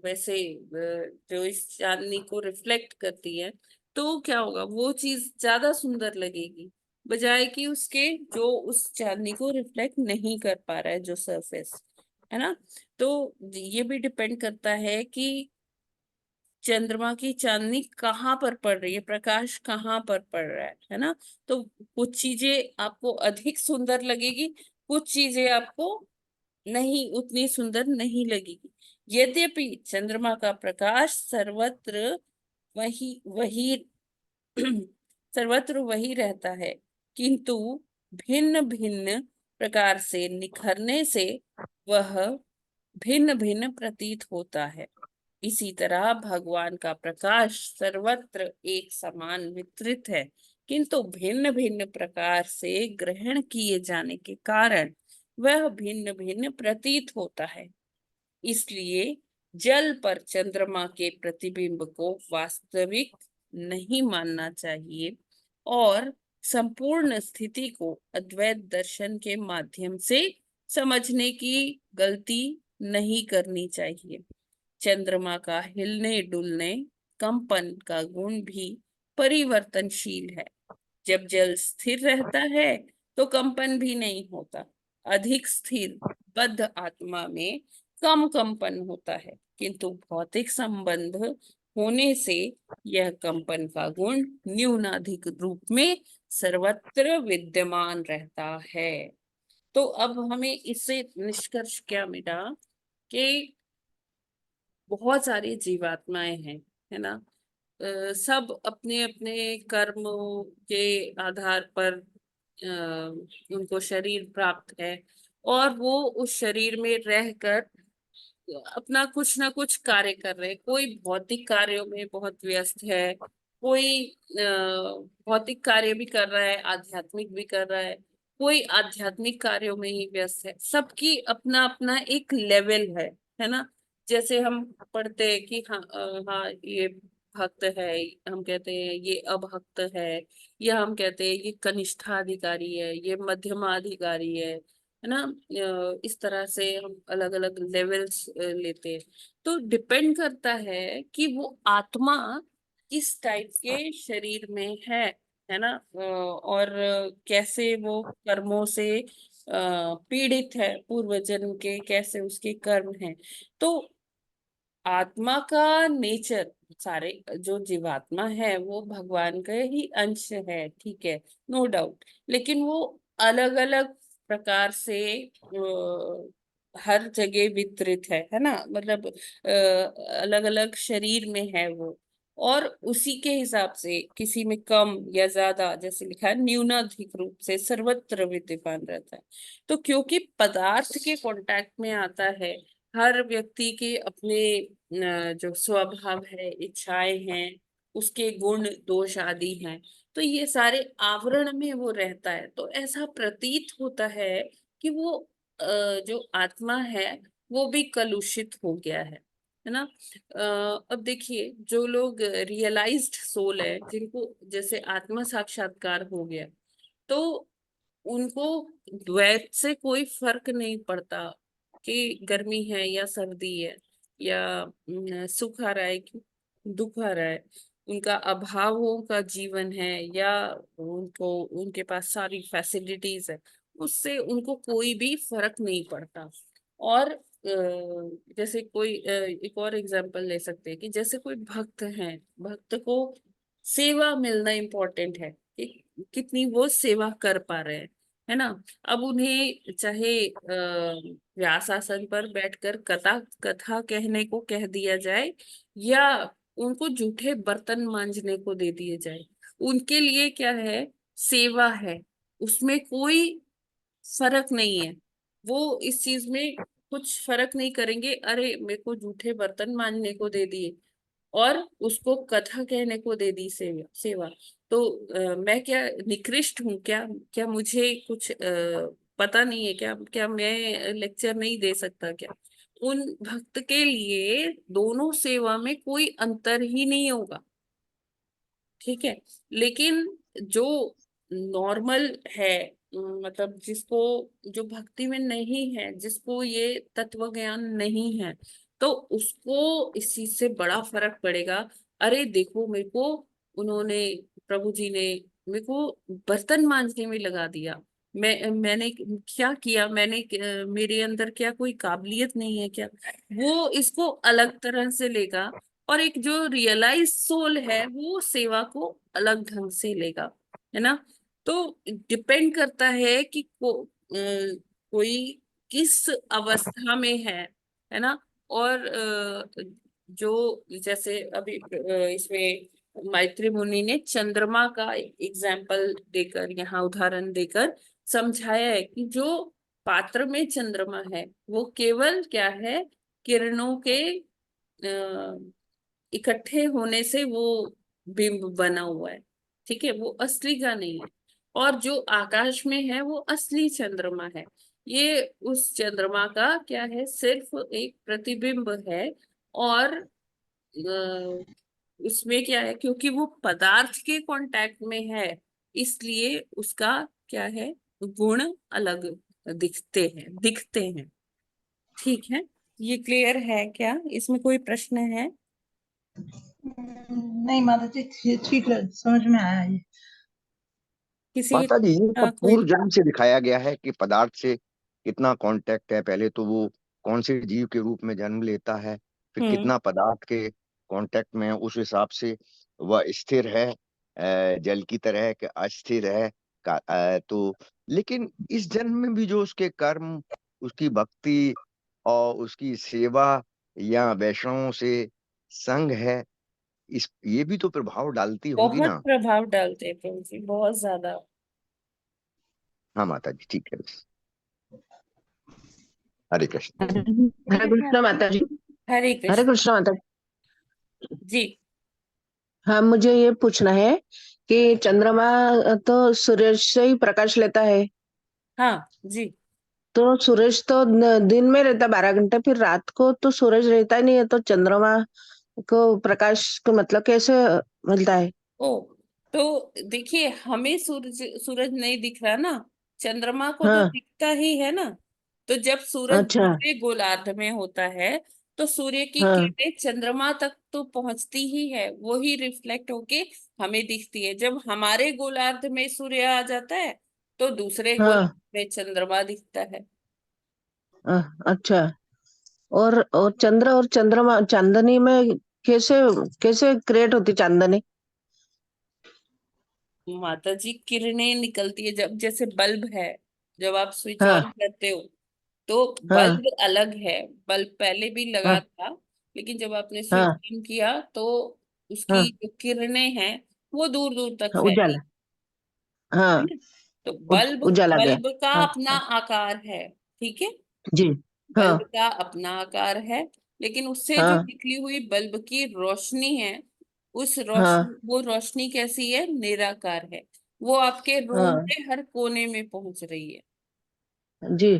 वैसे जो इस चांदनी को रिफ्लेक्ट करती है, तो क्या होगा, वो चीज ज्यादा सुंदर लगेगी, बजाय कि उसके जो उस चांदनी को रिफ्लेक्ट नहीं कर पा रहा है जो सरफेस, है ना। तो ये भी डिपेंड करता है कि चंद्रमा की चांदनी कहाँ पर पड़ रही है, प्रकाश कहाँ पर पड़ रहा है ना। तो कुछ चीजें आपको अधिक सुंदर लगेगी, कुछ चीजें आपको नहीं, उतनी सुंदर नहीं लगेगी। यद्यपि चंद्रमा का प्रकाश सर्वत्र वही वही सर्वत्र वही रहता है, किंतु भिन्न भिन्न प्रकार से निखरने से वह भिन्न भिन्न प्रतीत होता है। इसी तरह भगवान का प्रकाश सर्वत्र एक समान वितरित है, किंतु भिन्न भिन्न प्रकार से ग्रहण किए जाने के कारण वह भिन्न भिन्न प्रतीत होता है। इसलिए जल पर चंद्रमा के प्रतिबिंब को वास्तविक नहीं मानना चाहिए और संपूर्ण स्थिति को अद्वैत दर्शन के माध्यम से समझने की गलती नहीं करनी चाहिए। चंद्रमा का हिलने डुलने, कंपन का गुण भी परिवर्तनशील है। जब जल स्थिर रहता है तो कंपन भी नहीं होता। अधिक स्थिर बद्ध आत्मा में कम कंपन होता है, किंतु भौतिक संबंध होने से यह कंपन का गुण न्यूनाधिक रूप में सर्वत्र विद्यमान रहता है। तो अब हमें इससे निष्कर्ष क्या मिला कि बहुत सारी जीवात्माएं हैं, है ना। सब अपने अपने कर्म के आधार पर उनको शरीर प्राप्त है, और वो उस शरीर में रहकर अपना कुछ ना कुछ कार्य कर रहे हैं। कोई भौतिक कार्यों में बहुत व्यस्त है, कोई भौतिक कार्य भी कर रहा है, आध्यात्मिक भी कर रहा है, कोई आध्यात्मिक कार्यों में ही व्यस्त है। सबकी अपना अपना एक लेवल है ना। जैसे हम पढ़ते हैं कि हाँ हाँ ये भक्त है, हम कहते हैं ये अभक्त है, या हम कहते हैं ये कनिष्ठाधिकारी है, ये मध्यमाधिकारी है ना। इस तरह से हम अलग अलग लेवल्स लेते हैं। तो डिपेंड करता है कि वो आत्मा किस टाइप के शरीर में है ना। और कैसे वो कर्मों से पीड़ित है, पूर्व जन्म के कैसे उसके कर्म हैं। तो आत्मा का नेचर, सारे जो जीवात्मा है वो भगवान का ही अंश है, ठीक है, नो डाउट। लेकिन वो अलग अलग प्रकार से हर जगह वितरित है ना। मतलब अलग अलग शरीर में है वो, और उसी के हिसाब से किसी में कम या ज्यादा, जैसे लिखा है न्यूनाधिक रूप से सर्वत्र विद्यमान रहता है। तो क्योंकि पदार्थ के कांटेक्ट में आता है, हर व्यक्ति के अपने जो स्वभाव है, इच्छाएं हैं, उसके गुण दोष आदि हैं, तो ये सारे आवरण में वो रहता है। तो ऐसा प्रतीत होता है कि वो जो आत्मा है वो भी कलुषित हो गया है ना। अब देखिए, जो लोग रियलाइज्ड सोल है, जिनको जैसे आत्मा साक्षात्कार हो गया, तो उनको द्वैत से कोई फर्क नहीं पड़ता कि गर्मी है या सर्दी है, या सुख आ रहा है कि दुख आ रहा है, उनका अभावों का जीवन है या उनको उनके पास सारी फैसिलिटीज है, उससे उनको कोई भी फर्क नहीं पड़ता। और जैसे कोई एक और एग्जांपल ले सकते हैं कि जैसे कोई भक्त है, भक्त को सेवा मिलना इम्पोर्टेंट है कि कितनी वो सेवा कर पा रहे हैं, है ना। अब उन्हें चाहे व्यास आसन पर बैठकर कथा कथा कहने को कह दिया जाए, या उनको जूठे बर्तन मांजने को दे दिए जाए। उनके लिए क्या है, सेवा है, उसमें कोई फर्क नहीं है। वो इस चीज में कुछ फर्क नहीं करेंगे, अरे मेरे को जूठे बर्तन मांजने को दे दिए और उसको कथा कहने को दे दी सेवा सेवा। तो मैं क्या निकृष्ट हूँ क्या? क्या मुझे कुछ पता नहीं है क्या? क्या मैं लेक्चर नहीं दे सकता क्या? उन भक्त के लिए दोनों सेवा में कोई अंतर ही नहीं होगा, ठीक है। लेकिन जो नॉर्मल है, मतलब जिसको, जो भक्ति में नहीं है, जिसको ये तत्व ज्ञान नहीं है, तो उसको इस चीज से बड़ा फर्क पड़ेगा। अरे देखो, मेरे को उन्होंने, प्रभु जी ने मेरे को बर्तन मांजने में लगा दिया। मैंने क्या किया? मेरे अंदर क्या कोई काबिलियत नहीं है क्या? वो इसको अलग तरह से लेगा। और एक जो रियलाइज सोल है वो सेवा को अलग ढंग से लेगा, है ना। तो डिपेंड करता है कि कोई किस अवस्था में है ना। और जो जैसे अभी इसमें मैत्री मुनि ने चंद्रमा का एग्जाम्पल देकर, यहाँ उदाहरण देकर समझाया है कि जो पात्र में चंद्रमा है वो केवल क्या है, किरणों के इकट्ठे होने से वो बिंब बना हुआ है, ठीक है, वो असली का नहीं है। और जो आकाश में है वो असली चंद्रमा है। ये उस चंद्रमा का क्या है, सिर्फ एक प्रतिबिंब है। और उसमें क्या है, क्योंकि वो पदार्थ के कांटेक्ट में है, इसलिए उसका क्या है, गुण अलग दिखते हैं। ठीक है, ये क्लियर है क्या? इसमें कोई प्रश्न है? नहीं माता जी, ठीक है, समझ में आया ये। किसी माता जी, ये सब कोई? पूर्व जन्म से दिखाया गया है कि पदार्थ से कितना कांटेक्ट है। पहले तो वो कौन से जीव के रूप में जन्म लेता है, फिर हम्म। कितना पदार्थ के कांटेक्ट में है, उस हिसाब से वह स्थिर है, जल की तरह कि अस्थिर है तो लेकिन इस जन्म में भी जो उसके कर्म, उसकी भक्ति और उसकी सेवा या वैष्णवों से संग है, इस ये भी तो प्रभाव डालती होगी बहुत ना। प्रभाव डालते हैं प्रभु जी, बहुत ज्यादा। हाँ माता जी, ठीक है। हरे कृष्ण। हरे कृष्ण माता जी। हरे हरे कृष्ण कृष्ण माता जी। जी। हाँ, मुझे ये पूछना है कि चंद्रमा तो सूरज से ही प्रकाश लेता है, हाँ जी। तो सूरज तो दिन में रहता 12 घंटे, फिर रात को तो सूरज रहता ही नहीं है, तो चंद्रमा को प्रकाश को मतलब कैसे मिलता है? ओ, तो देखिए, हमें सूरज सूरज नहीं दिख रहा ना, चंद्रमा को तो हाँ। दिखता ही है ना। तो जब सूरज अच्छा। दूसरे गोलार्ध में होता है, तो सूर्य की हाँ। किरणें चंद्रमा तक तो पहुंचती ही है, वो ही रिफ्लेक्ट होके हमें दिखती है। जब हमारे गोलार्ध में सूर्य आ जाता है, तो दूसरे हाँ। गोलार्ध में चंद्रमा दिखता है। अच्छा। और चंद्र और चंद्रमा चांदनी में कैसे कैसे क्रिएट होती चांदनी? माता जी, किरणें निकलती है जब, जैसे बल्ब है, जब आप स्विच हाँ। ऑन करते हो तो हाँ। बल्ब अलग है। बल्ब पहले भी लगा हाँ। था, लेकिन जब आपने स्विच हाँ। ऑन किया तो उसकी हाँ। जो किरणें हैं वो दूर दूर तक हाँ, फैली, उजाला। हाँ। है ना। तो बल्ब उजाला गया। बल्ब का हाँ। अपना हाँ। आकार है, ठीक है। जी। बल्ब हाँ। का अपना आकार है, लेकिन उससे जो हाँ। निकली हुई बल्ब की रोशनी है, उस हाँ। रोशनी, वो रोशनी कैसी है, निराकार है। वो आपके रूम हाँ। के हर कोने में पहुंच रही है। जी।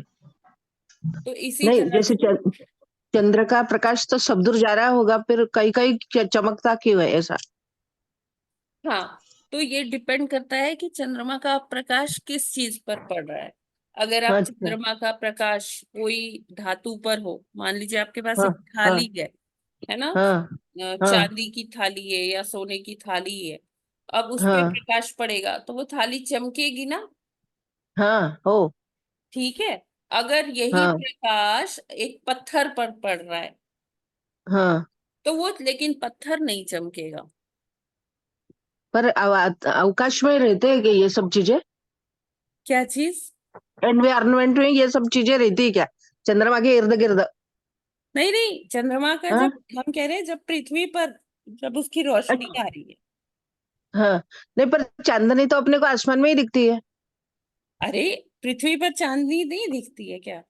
तो इसी नहीं, तरह जैसे से, चंद्र का प्रकाश तो सब दूर जा रहा होगा, फिर कहीं कहीं चमकता क्यों है ऐसा? हाँ, तो ये डिपेंड करता है कि चंद्रमा का प्रकाश किस चीज पर पड़ रहा है। अगर आप अच्छा। चंद्रमा का प्रकाश कोई धातु पर हो, मान लीजिए आपके पास हाँ। एक हाँ। थाली है ना, हाँ। हाँ। चांदी की थाली है या सोने की थाली है, अब उस पे हाँ। प्रकाश पड़ेगा तो वो थाली चमकेगी ना, हाँ। हो। ठीक है। अगर यही हाँ। प्रकाश एक पत्थर पर पड़ रहा है, हाँ। तो वो लेकिन पत्थर नहीं चमकेगा। पर अवकाश में रहते हैं क्या ये सब चीजें? क्या चीज? एनवायरनमेंट में ये सब चीजें रहती है क्या, चंद्रमा के इर्द गिर्द? नहीं नहीं, चंद्रमा का हाँ। जब हम कह रहे हैं, जब पृथ्वी पर जब उसकी रोशनी अच्छा, आ रही है। हाँ, नहीं पर चांदनी तो अपने को आसमान में ही दिखती है। अरे पृथ्वी पर चांदनी नहीं दिखती है क्या?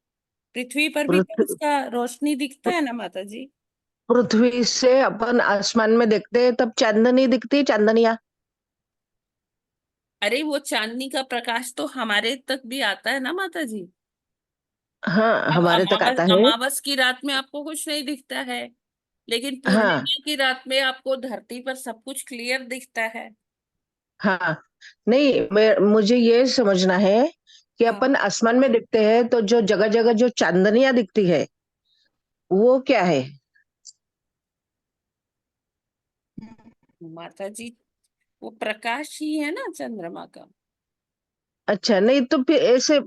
पृथ्वी पर भी तो पृथ्वी उसका रोशनी दिखता है ना माता जी। पृथ्वी से अपन आसमान में देखते हैं तब चांदनी दिखती, चांदनिया। अरे वो चांदनी का प्रकाश तो हमारे तक भी आता है ना माता जी। हाँ, अब हमारे तक अमावस आता है। अमावस की रात में आपको कुछ नहीं दिखता है, लेकिन हाँ, पूर्णिमा की रात में आपको धरती पर सब कुछ क्लियर दिखता है। हाँ, नहीं मुझे ये समझना है कि हाँ अपन आसमान में दिखते हैं तो जो जगह जगह जो चांदनियां दिखती है वो क्या है? माता जी, वो प्रकाश ही है ना चंद्रमा का। अच्छा, नहीं तो फिर ऐसे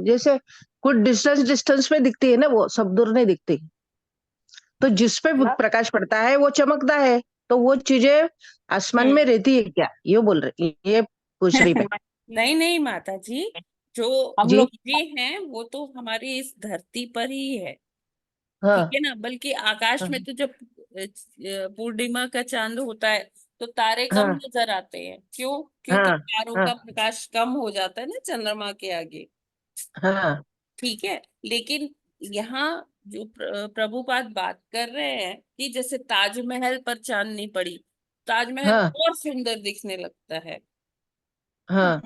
जैसे कुछ डिस्टेंस डिस्टेंस में दिखती है ना, वो सब दूर नहीं दिखती। तो जिस पे हाँ। प्रकाश पड़ता है वो चमकता है, तो वो चीजें आसमान में हम्म। रहती है क्या, ये बोल रही, ये पूछ रही मैं। नहीं नहीं माता जी, जो हम जी, लोग चीजें हैं वो तो हमारी इस धरती पर ही है। ठीक हाँ, है ना, बल्कि आकाश में हाँ, तो जब पूर्णिमा का चांद होता है तो तारे कम हाँ, नजर आते हैं। क्यों? क्योंकि हाँ, तारों हाँ, का प्रकाश कम हो जाता है ना चंद्रमा के आगे। हाँ, ठीक है, लेकिन यहाँ जो प्रभुपाद बात कर रहे हैं कि जैसे ताजमहल पर चांदनी पड़ी, ताजमहल हाँ, और सुंदर दिखने लगता है। हाँ,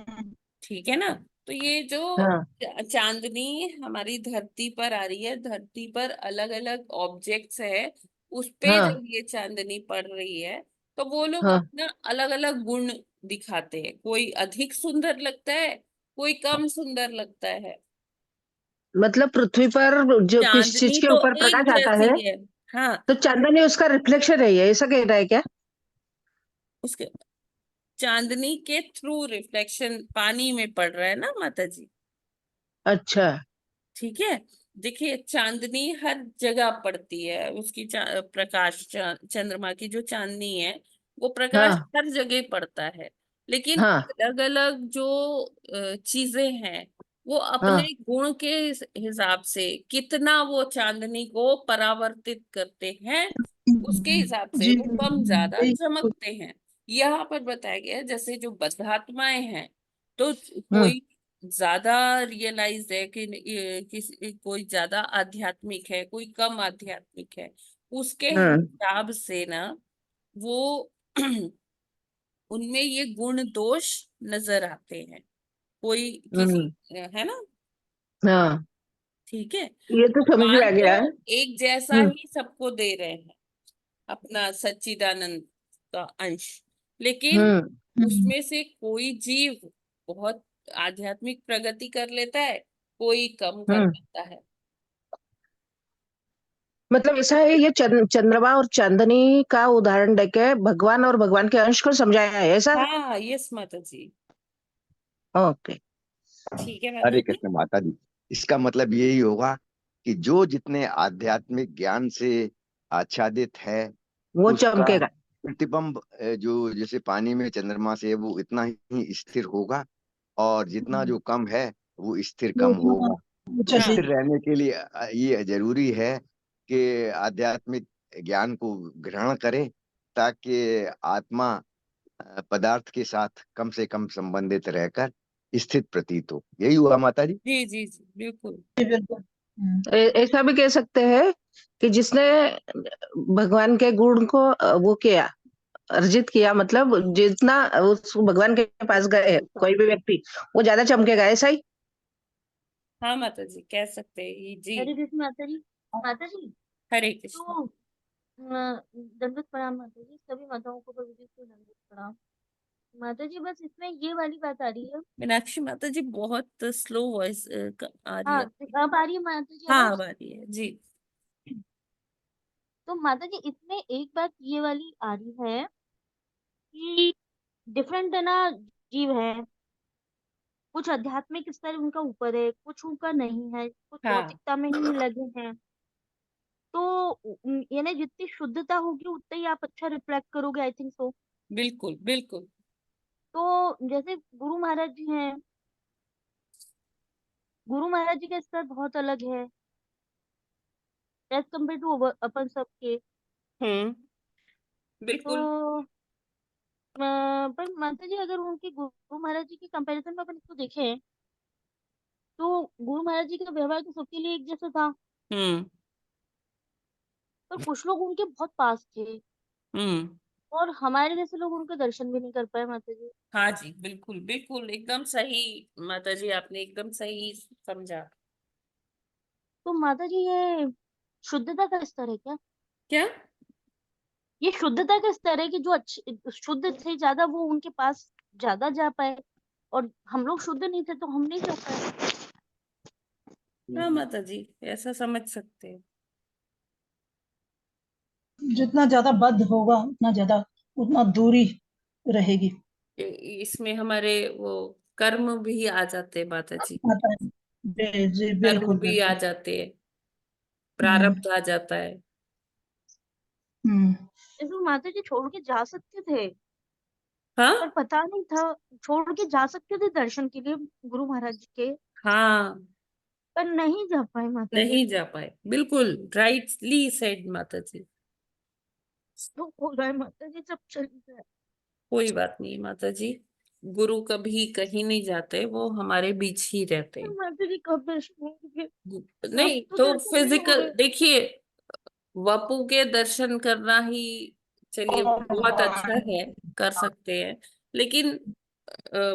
ठीक है ना। तो ये जो हाँ, चांदनी हमारी धरती पर आ रही है, धरती पर अलग अलग ऑब्जेक्ट्स है, उस पे हाँ, जब ये चांदनी पड़ रही है तो वो लोग हाँ। अपना अलग अलग गुण दिखाते हैं। कोई अधिक सुंदर लगता है, कोई कम सुंदर लगता है। मतलब पृथ्वी पर जो किस चीज चांदनी के तो ऊपर एक प्रकाश आता जैसी है है। हाँ, तो चांदनी उसका रिफ्लेक्शन है, ये ऐसा कह रहा है क्या? उसके चांदनी के थ्रू रिफ्लेक्शन पानी में पड़ रहा है ना माता जी। अच्छा, ठीक है, देखिए चांदनी हर जगह पड़ती है, उसकी प्रकाश चंद्रमा की जो चांदनी है वो प्रकाश हाँ, हर जगह पड़ता है। लेकिन हाँ, अलग अलग जो चीजें हैं वो अपने हाँ, गुण के हिसाब से कितना वो चांदनी को परावर्तित करते हैं, उसके हिसाब से जी वो कम ज्यादा जी चमकते हैं। यहाँ पर बताया गया है जैसे जो बद्धात्माएं हैं, तो हम्म, कोई ज्यादा रियलाइज है कि कोई ज्यादा आध्यात्मिक है, कोई कम आध्यात्मिक है, उसके हम्म, हिसाब से ना वो उनमें ये गुण दोष नजर आते हैं। कोई किसी हम्म, है ना। हाँ, ठीक है, ये तो समझ में भगवान आ तो गया। एक जैसा हम्म, ही सबको दे रहे हैं, अपना सच्चिदानंद का अंश, लेकिन हम्म, उसमें से कोई जीव बहुत आध्यात्मिक प्रगति कर लेता है, कोई कम कर हम्म। पाता है। मतलब ऐसा है, ये चंद्रमा और चांदनी का उदाहरण देके भगवान और भगवान के अंश को समझाया है, ऐसा? हाँ यस माता जी। ओके। ठीक है माता हरे जी। कृष्ण माता जी। इसका मतलब यही होगा कि जो जितने आध्यात्मिक ज्ञान से आच्छादित है वो उसका चमकेगा। प्रतिबिंब जो जैसे पानी में चंद्रमा से है वो इतना ही स्थिर होगा, और जितना जो कम है वो स्थिर कम होगा। अच्छा जी। स्थिर रहने के लिए ये जरूरी है कि आध्यात्मिक ज्ञान को ग्रहण करें, ताकि आत्मा पदार्थ के साथ कम से कम संबंधित रहकर स्थित प्रतीत हो। यही हुआ माता जी। जी जी जी बिल्कुल। जी बिल्कुल। ऐसा भी कह सकते हैं कि जिसने भगवान के गुण को वो किया, अर्जित किया, मतलब जितना उस भगवान के पास गए कोई भी व्यक्ति, वो ज्यादा चमकेगा, ऐसा ही। हाँ माता जी कह सकते हैं जी। हरे कृष्ण माता जी। माता जी, हरे कृष्ण। तो दंडवत प्रणाम माता जी, सभी माताओं को प्रभु जी को दंडवत प्रणाम। माता जी, बस इसमें ये वाली बात आ रही है। मीनाक्षी माता जी बहुत स्लो वॉइस आ रही हाँ, है। अब आ रही है माता जी हाँ आवाज? अब आ रही है जी। तो माता जी, इसमें एक बात ये वाली आ रही है कि डिफरेंट है ना, जीव है, कुछ आध्यात्मिक स्तर उनका ऊपर है, कुछ उनका नहीं है, कुछ हाँ भौतिकता में ही लगे हैं। तो यानी जितनी शुद्धता होगी उतना ही आप अच्छा रिफ्लेक्ट करोगे, आई थिंक सो। बिल्कुल बिल्कुल। तो जैसे गुरु महाराज जी हैं, गुरु महाराज जी का स्तर बहुत अलग है एज कम्पेयर टू अपन सबके। हम्म। बिल्कुल। तो पर माता जी अगर उनके गुरु महाराज जी के कंपैरिजन में अपन इसको देखें तो गुरु महाराज जी का व्यवहार तो सबके लिए एक जैसा था, हम्म। पर कुछ लोग उनके बहुत पास थे हम्म। और हमारे जैसे लोग उनके दर्शन भी नहीं कर पाए माता जी। हाँ जी, बिल्कुल बिल्कुल, एकदम सही माता जी, आपने एकदम सही समझा। तो माता जी ये शुद्धता का स्तर है क्या? क्या? ये शुद्धता का स्तर है कि जो अच्छे शुद्ध थे ज्यादा वो उनके पास ज्यादा जा पाए और हम लोग शुद्ध नहीं थे तो हम नहीं जा पाए। हाँ माता जी, ऐसा समझ सकते हैं। जितना ज्यादा बद्ध होगा उतना ज्यादा उतना दूरी रहेगी। इसमें हमारे वो कर्म भी आ जाते हैं माता जी, आता है। जी कर्म बिल्कुल भी आ बिल्कुल। जाते हैं, हम्म प्रारब्ध आ जाता है। हम्म। जैसे माता जी छोड़ के जा सकते थे हाँ। पर पता नहीं था, छोड़ के जा सकते थे दर्शन के लिए गुरु महाराज जी के, हाँ, पर नहीं जा पाए माता जी। नहीं जा पाए, बिल्कुल राइटली सेड माता जी। तो हो रहा है माता जी, सब चल रहा है। कोई बात नहीं माता जी, गुरु कभी कहीं नहीं जाते, वो हमारे बीच ही रहते तो हैं। माता जी कब दर्शन होंगे? अब नहीं तो तो दर्शन नहीं हो फिजिकल रहे। देखिए, वपू के दर्शन करना ही, चलिए वो बहुत अच्छा है, कर सकते हैं, लेकिन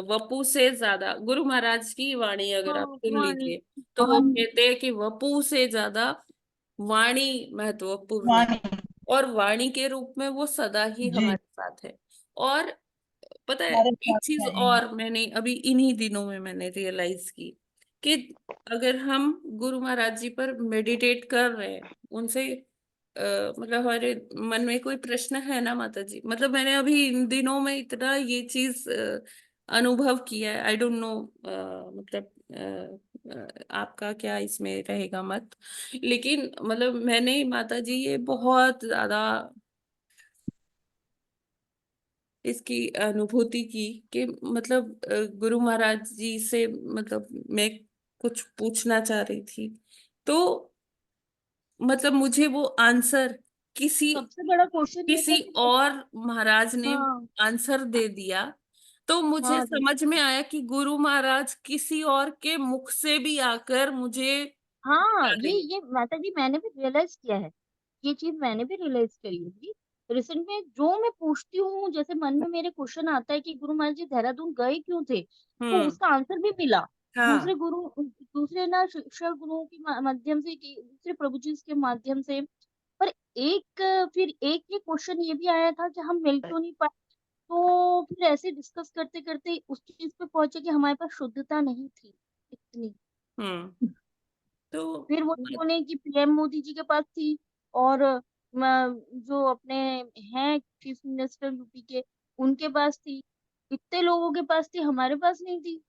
वपू से ज्यादा गुरु महाराज की वाणी अगर आप हाँ सुन वाणी। लीजिए तो वो कहते हैं कि वपू से ज्यादा वाणी महत्वपूर्ण है, वाणी। और वाणी के रूप में वो सदा ही जी हमारे साथ है। और पता है, हमारे एक साथ चीज रहेंगे। और मैंने अभी इन्हीं दिनों में मैंने रियलाइज की कि अगर हम गुरु महाराज जी पर मेडिटेट कर रहे हैं, उनसे मतलब हमारे मन में कोई प्रश्न है ना माता जी, मतलब मैंने अभी इन दिनों में इतना ये चीज अनुभव किया है, आई डोंट नो, मतलब आपका क्या इसमें रहेगा मत, लेकिन मतलब मैंने माता जी ये बहुत ज्यादा इसकी अनुभूति की कि मतलब गुरु महाराज जी से मतलब मैं कुछ पूछना चाह रही थी, तो मतलब मुझे वो आंसर किसी सबसे बड़ा क्वेश्चन ये था किसी कि और महाराज ने हाँ आंसर दे दिया, तो मुझे हाँ जी, समझ में आया कि गुरु महाराज किसी और के मुख से भी आकर मुझे हाँ बता देंगे। ये माता जी मैंने भी रियलाइज किया है, ये चीज मैंने भी रियलाइज करी है जी। रिसेंट में जो मैं पूछती हूँ, जैसे मन में मेरे क्वेश्चन आता है कि गुरु महाराज जी देहरादून गए क्यों थे, तो हम्म। उसका आंसर भी मिला। हाँ। दूसरे ना शिक्षा गुरुओं के माध्यम से, कि दूसरे प्रभु जी के माध्यम से। पर फिर एक ये क्वेश्चन ये भी आया था कि हम मिल क्यों नहीं पाए, तो फिर ऐसे डिस्कस करते करते उस चीज पे पहुंचे कि हमारे पास शुद्धता नहीं थी इतनी। हम्म। तो फिर वो बोले कि पीएम मोदी जी के पास थी और जो अपने हैं चीफ मिनिस्टर यूपी के, उनके पास थी। इतने लोगों के पास थी, हमारे पास नहीं थी।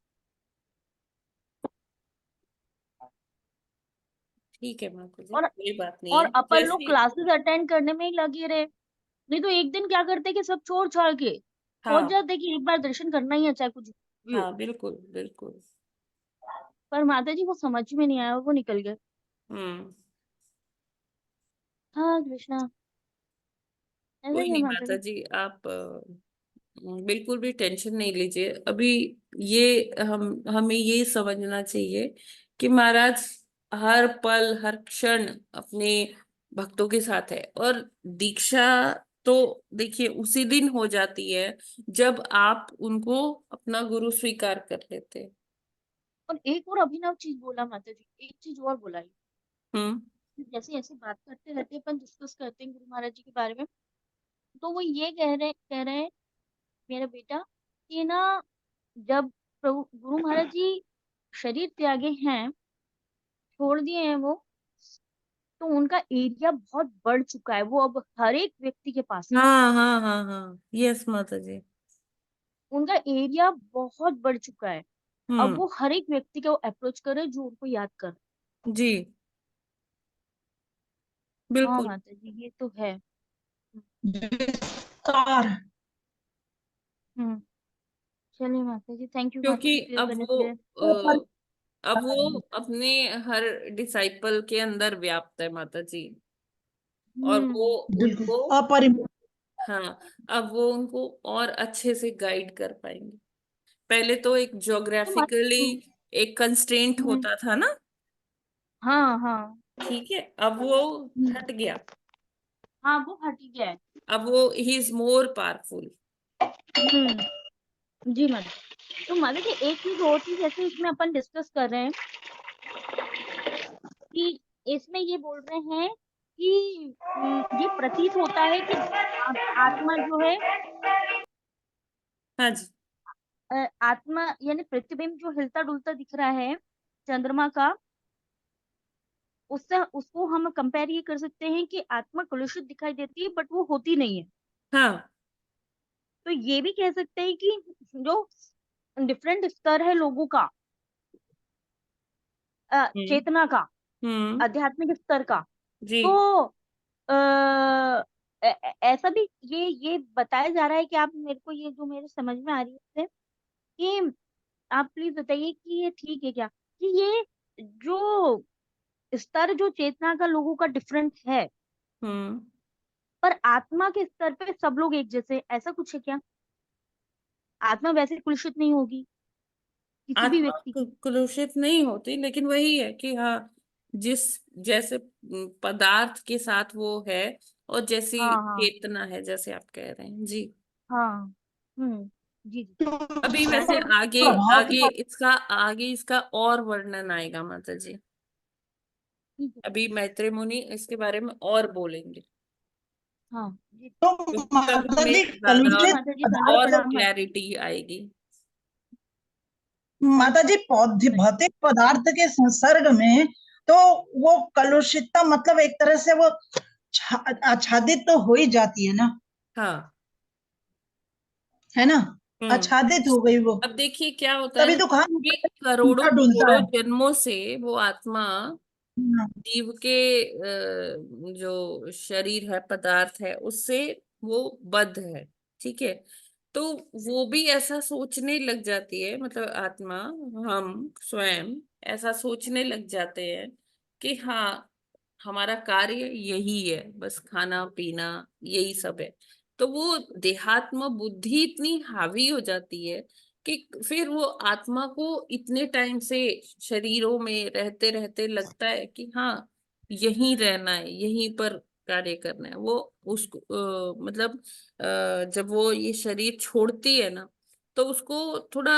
ठीक है माता जी, और कोई बात नहीं और है, अपन लोग जैसे क्लासेस अटेंड करने में ही लगे रहे, नहीं तो एक दिन क्या करते कि सब छोड़ छाड़ के पहुंच हाँ। जाते कि एक बार दर्शन करना ही है चाहे कुछ भी हो। हाँ बिल्कुल बिल्कुल। पर माता जी वो समझ में नहीं आया, वो निकल गए। हम्म। हाँ कृष्णा, ऐसा कोई ही है नहीं माता माता जी। जी, आप बिल्कुल भी टेंशन नहीं लीजिए अभी। ये हमें ये समझना चाहिए कि महाराज हर पल हर क्षण अपने भक्तों के साथ है, और दीक्षा तो देखिए उसी दिन हो जाती है जब आप उनको अपना गुरु स्वीकार कर लेते हैं। और एक और अभिनव चीज बोला माता जी, एक चीज और बोला, हम्म। जैसे ऐसे बात करते रहते हैं अपन, डिस्कस करते हैं गुरु महाराज जी के बारे में, तो वो ये कह रहे हैं मेरा बेटा कि ना, जब प्रभु गुरु महाराज जी शरीर त्यागे हैं, छोड़ दिए हैं वो, तो उनका एरिया बहुत बढ़ चुका है, वो अब हर एक व्यक्ति के पास है। हाँ हाँ हाँ हाँ, यस माता जी। उनका एरिया बहुत बढ़ चुका है। अब हम्म। वो हर एक व्यक्ति को अप्रोच करे जो उनको याद कर। जी हाँ बिल्कुल। माता जी ये तो है। विस्तार। हम्म। चलिए माता जी, थैंक यू माता क्योंकि जी क्लियर करने के लिए। अब वो अपने हर डिसाइपल के अंदर व्याप्त है माता जी, और वो हम्म। बिल्कुल उनको अपरिमित। हाँ, अब वो उनको और अच्छे से गाइड कर पाएंगे। पहले तो एक तो ज्योग्राफिकली एक कंस्ट्रेंट हम्म, होता था ना, हाँ हाँ ठीक है, अब वो हट गया। हाँ, वो हट ही गया है। अब वो ही इज मोर पावरफुल। जी मैडम। तो माता जी एक चीज और थी, जैसे इसमें अपन डिस्कस कर रहे हैं कि इसमें ये बोल रहे हैं कि ये प्रतीत होता है कि आत्मा जो है, हाँ जी। आत्मा यानी प्रतिबिंब जो हिलता डुलता दिख रहा है चंद्रमा का, उससे उसको हम कंपेयर ये कर सकते हैं कि आत्मा कलुषित दिखाई देती है बट वो होती नहीं है। हाँ। तो ये भी कह सकते हैं कि जो डिफरेंट स्तर है लोगों का, हम्म। चेतना का, हम्म। आध्यात्मिक स्तर का, जी। तो ऐसा भी ये बताया जा रहा है कि आप मेरे को, ये जो मेरे समझ में आ रही है कि आप प्लीज बताइए कि ये ठीक है क्या, कि ये जो स्तर जो चेतना का लोगों का डिफरेंट है, हम्म। पर आत्मा के स्तर पे सब लोग एक जैसे, ऐसा कुछ है क्या? आत्मा वैसे कुलुषित नहीं होगी किसी भी आत्मा व्यक्ति की। कलुषित नहीं होती, लेकिन वही है कि हाँ, जिस जैसे पदार्थ के साथ वो है, और जैसी हाँ हाँ चेतना है, जैसे आप कह रहे हैं जी। हाँ। जी जी। तो अभी उसका वैसे आगे प्रभाव आगे इसका और वर्णन आएगा माता जी। ठीक है। अभी मैत्रेय मुनि इसके बारे में और बोलेंगे, हाँ जी। तो तो तब माता हमें जी ज्यादा जी कलुषित माता जी, और प्रणाम पदार्थ, प्रणाम माता क्लैरिटी आएगी। माता जी पौधे भौतिक पदार्थ के संसर्ग में तो वो कलुषितता मतलब एक तरह से वो आच्छादित तो हो ही जाती है ना, हाँ। है ना, हम्म। आच्छादित हो गई वो, अब देखिए क्या होता है तभी ना, तो कहा कि करोड़ों उल्टा डुलता करोड़ों है। जन्मों से वो आत्मा हाँ, जीव के जो शरीर है, पदार्थ है, उससे वो बद्ध है, ठीक है। तो वो भी ऐसा सोचने लग जाती है, मतलब आत्मा, हम स्वयं ऐसा सोचने लग जाते हैं कि हाँ, हमारा कार्य यही है, बस खाना पीना यही सब है। तो वो देहात्म बुद्धि इतनी हावी हो जाती है कि फिर वो आत्मा को इतने टाइम से शरीरों में रहते रहते लगता है कि हाँ, यहीं रहना है, यहीं पर कार्य करना है। वो उसको मतलब जब वो ये शरीर छोड़ती है ना, तो उसको थोड़ा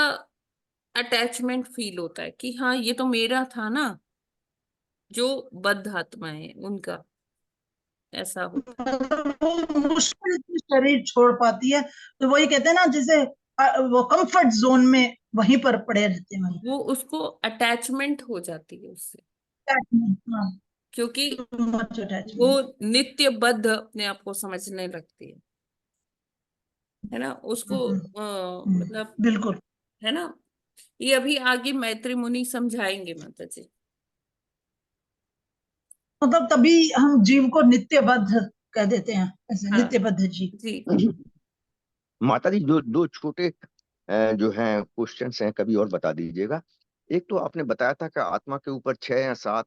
अटैचमेंट फील होता है कि हाँ, ये तो मेरा था ना। जो बद्ध आत्मा है उनका ऐसा होता मतलब वो मुश्किल से शरीर छोड़ पाती है, तो वही कहते हैं ना, जैसे वो कंफर्ट जोन में वहीं पर पड़े रहते हैं है, वो उसको अटैचमेंट हो जाती है उससे, हाँ, क्योंकि too much वो attachment। नित्य बद्ध अपने आप को समझने लगती है ना, उसको मतलब, बिल्कुल, है ना। ये अभी आगे मैत्री मुनि समझाएंगे माता जी। मतलब तभी हम जीव को नित्यबद्ध कह देते हैं, ऐसे हाँ नित्यबद्ध जीव। जी। माता जी, दो दो छोटे जो हैं क्वेश्चंस हैं, कभी और बता दीजिएगा। एक तो आपने बताया था कि आत्मा के ऊपर 6 या 7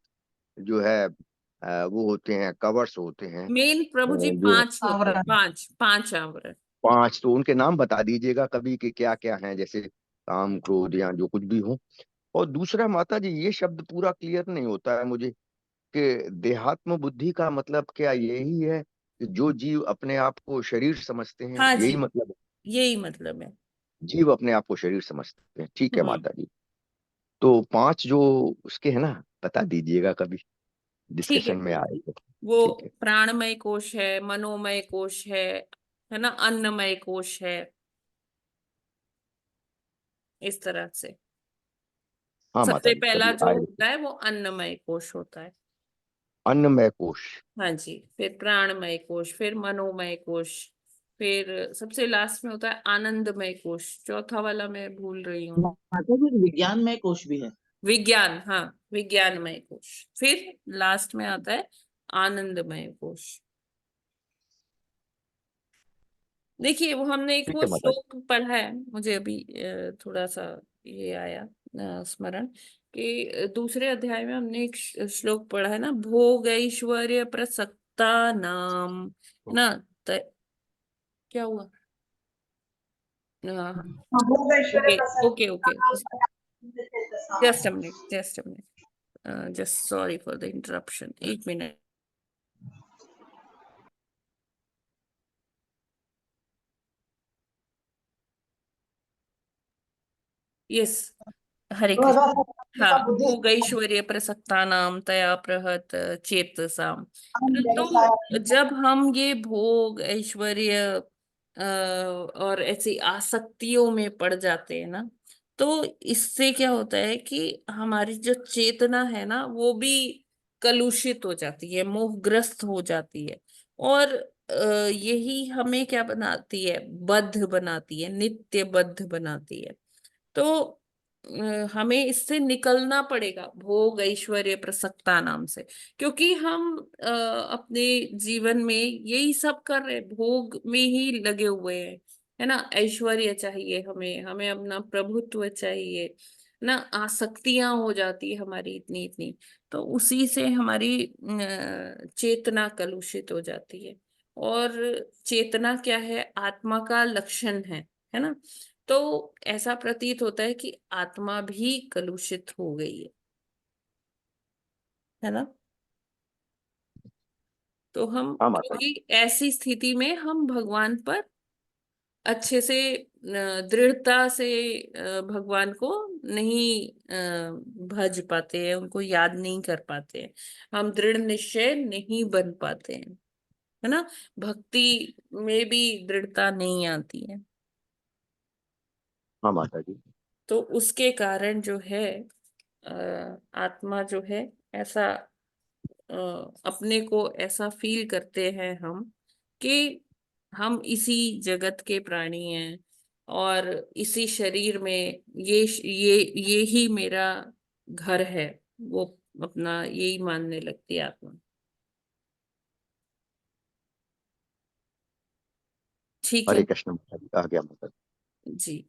जो है वो होते हैं, कवर्स होते हैं, मेन प्रभु जी जो 5 होते हैं, आवरण। 5 आवरण। 5, तो उनके नाम बता दीजिएगा कभी कि क्या क्या हैं, जैसे काम क्रोध या जो कुछ भी हो। और दूसरा माता जी, ये शब्द पूरा क्लियर नहीं होता है मुझे कि देहात्म बुद्धि का मतलब क्या यही है कि जो जीव अपने आप को शरीर समझते हैं, हाँ जी, यही मतलब है? यही मतलब है। जीव अपने आप को शरीर समझते हैं, ठीक है हम्म। माता जी। तो 5 जो उसके है ना, बता दीजिएगा कभी, ठीक है डिस्कशन में प्रभु आए जी। तो। वो ठीक है। प्राणमय कोश है, मनोमय कोश है ना, अन्नमय कोश है, इस तरह से। हाँ माता सबसे जी, पहला कभी जो आए तो। होता है वो अन्नमय कोश होता है। अन्नमय कोश। हाँ जी, फिर प्राणमय कोश, फिर मनोमय कोश, फिर सबसे लास्ट में होता है आनंदमय कोश। चौथा वाला मैं भूल रही हूँ। माता जी विज्ञान में कोश भी है। विज्ञान, हाँ, विज्ञानमय कोश। फिर लास्ट में आता है आनंदमय कोश। देखिए, वो हमने एक ठीक वो है माता जी। श्लोक पढ़ा है, मुझे अभी थोड़ा सा ये आया स्मरण, कि दूसरे अध्याय में हमने एक श्लोक पढ़ा है ना, भोग ऐश्वर्य प्रसक्ता नाम, ना, क्या हुआ? हाँ, भोग ऐश्वर्य ओके प्रसाद okay okay, just a minute, just a minute, just sorry for the interruption, 1 minute. Yes, Hare Krishna. हाँ, भोगैश्वर्य प्रसक्तानाम तया प्रहत चेतसाम। तो जब हम ये भोग ऐश्वर्य और ऐसी आसक्तियों में पड़ जाते हैं ना, तो इससे क्या होता है कि हमारी जो चेतना है ना वो भी कलुषित हो जाती है, मोहग्रस्त हो जाती है। और यही हमें क्या बनाती है, बद्ध बनाती है, नित्य बद्ध बनाती है। तो हमें इससे निकलना पड़ेगा, भोग ऐश्वर्य प्रसक्ता नाम से। क्योंकि हम अपने जीवन में यही सब कर रहे हैं, भोग में ही लगे हुए हैं, है ना। ऐश्वर्य चाहिए हमें, हमें अपना प्रभुत्व चाहिए ना, आसक्तियां हो जाती है हमारी इतनी इतनी। तो उसी से हमारी चेतना कलुषित हो जाती है। और चेतना क्या है, आत्मा का लक्षण है ना। तो ऐसा प्रतीत होता है कि आत्मा भी कलुषित हो गई है ना। तो हम, हाँ माता जी। क्योंकि ऐसी स्थिति में हम भगवान पर अच्छे से दृढ़ता से भगवान को नहीं भज पाते हैं, उनको याद नहीं कर पाते हैं, हम दृढ़ निश्चय नहीं बन पाते हैं, है ना। भक्ति में भी दृढ़ता नहीं आती है। हाँ माता जी। तो उसके कारण जो है आत्मा जो है ऐसा अपने को ऐसा फील करते हैं हम कि हम इसी जगत के प्राणी हैं, और इसी शरीर में ये ही मेरा घर है। वो अपना यही मानने लगती है आत्मा। ठीक हरे है कृष्ण माता जी, आ गया माता जी। जी।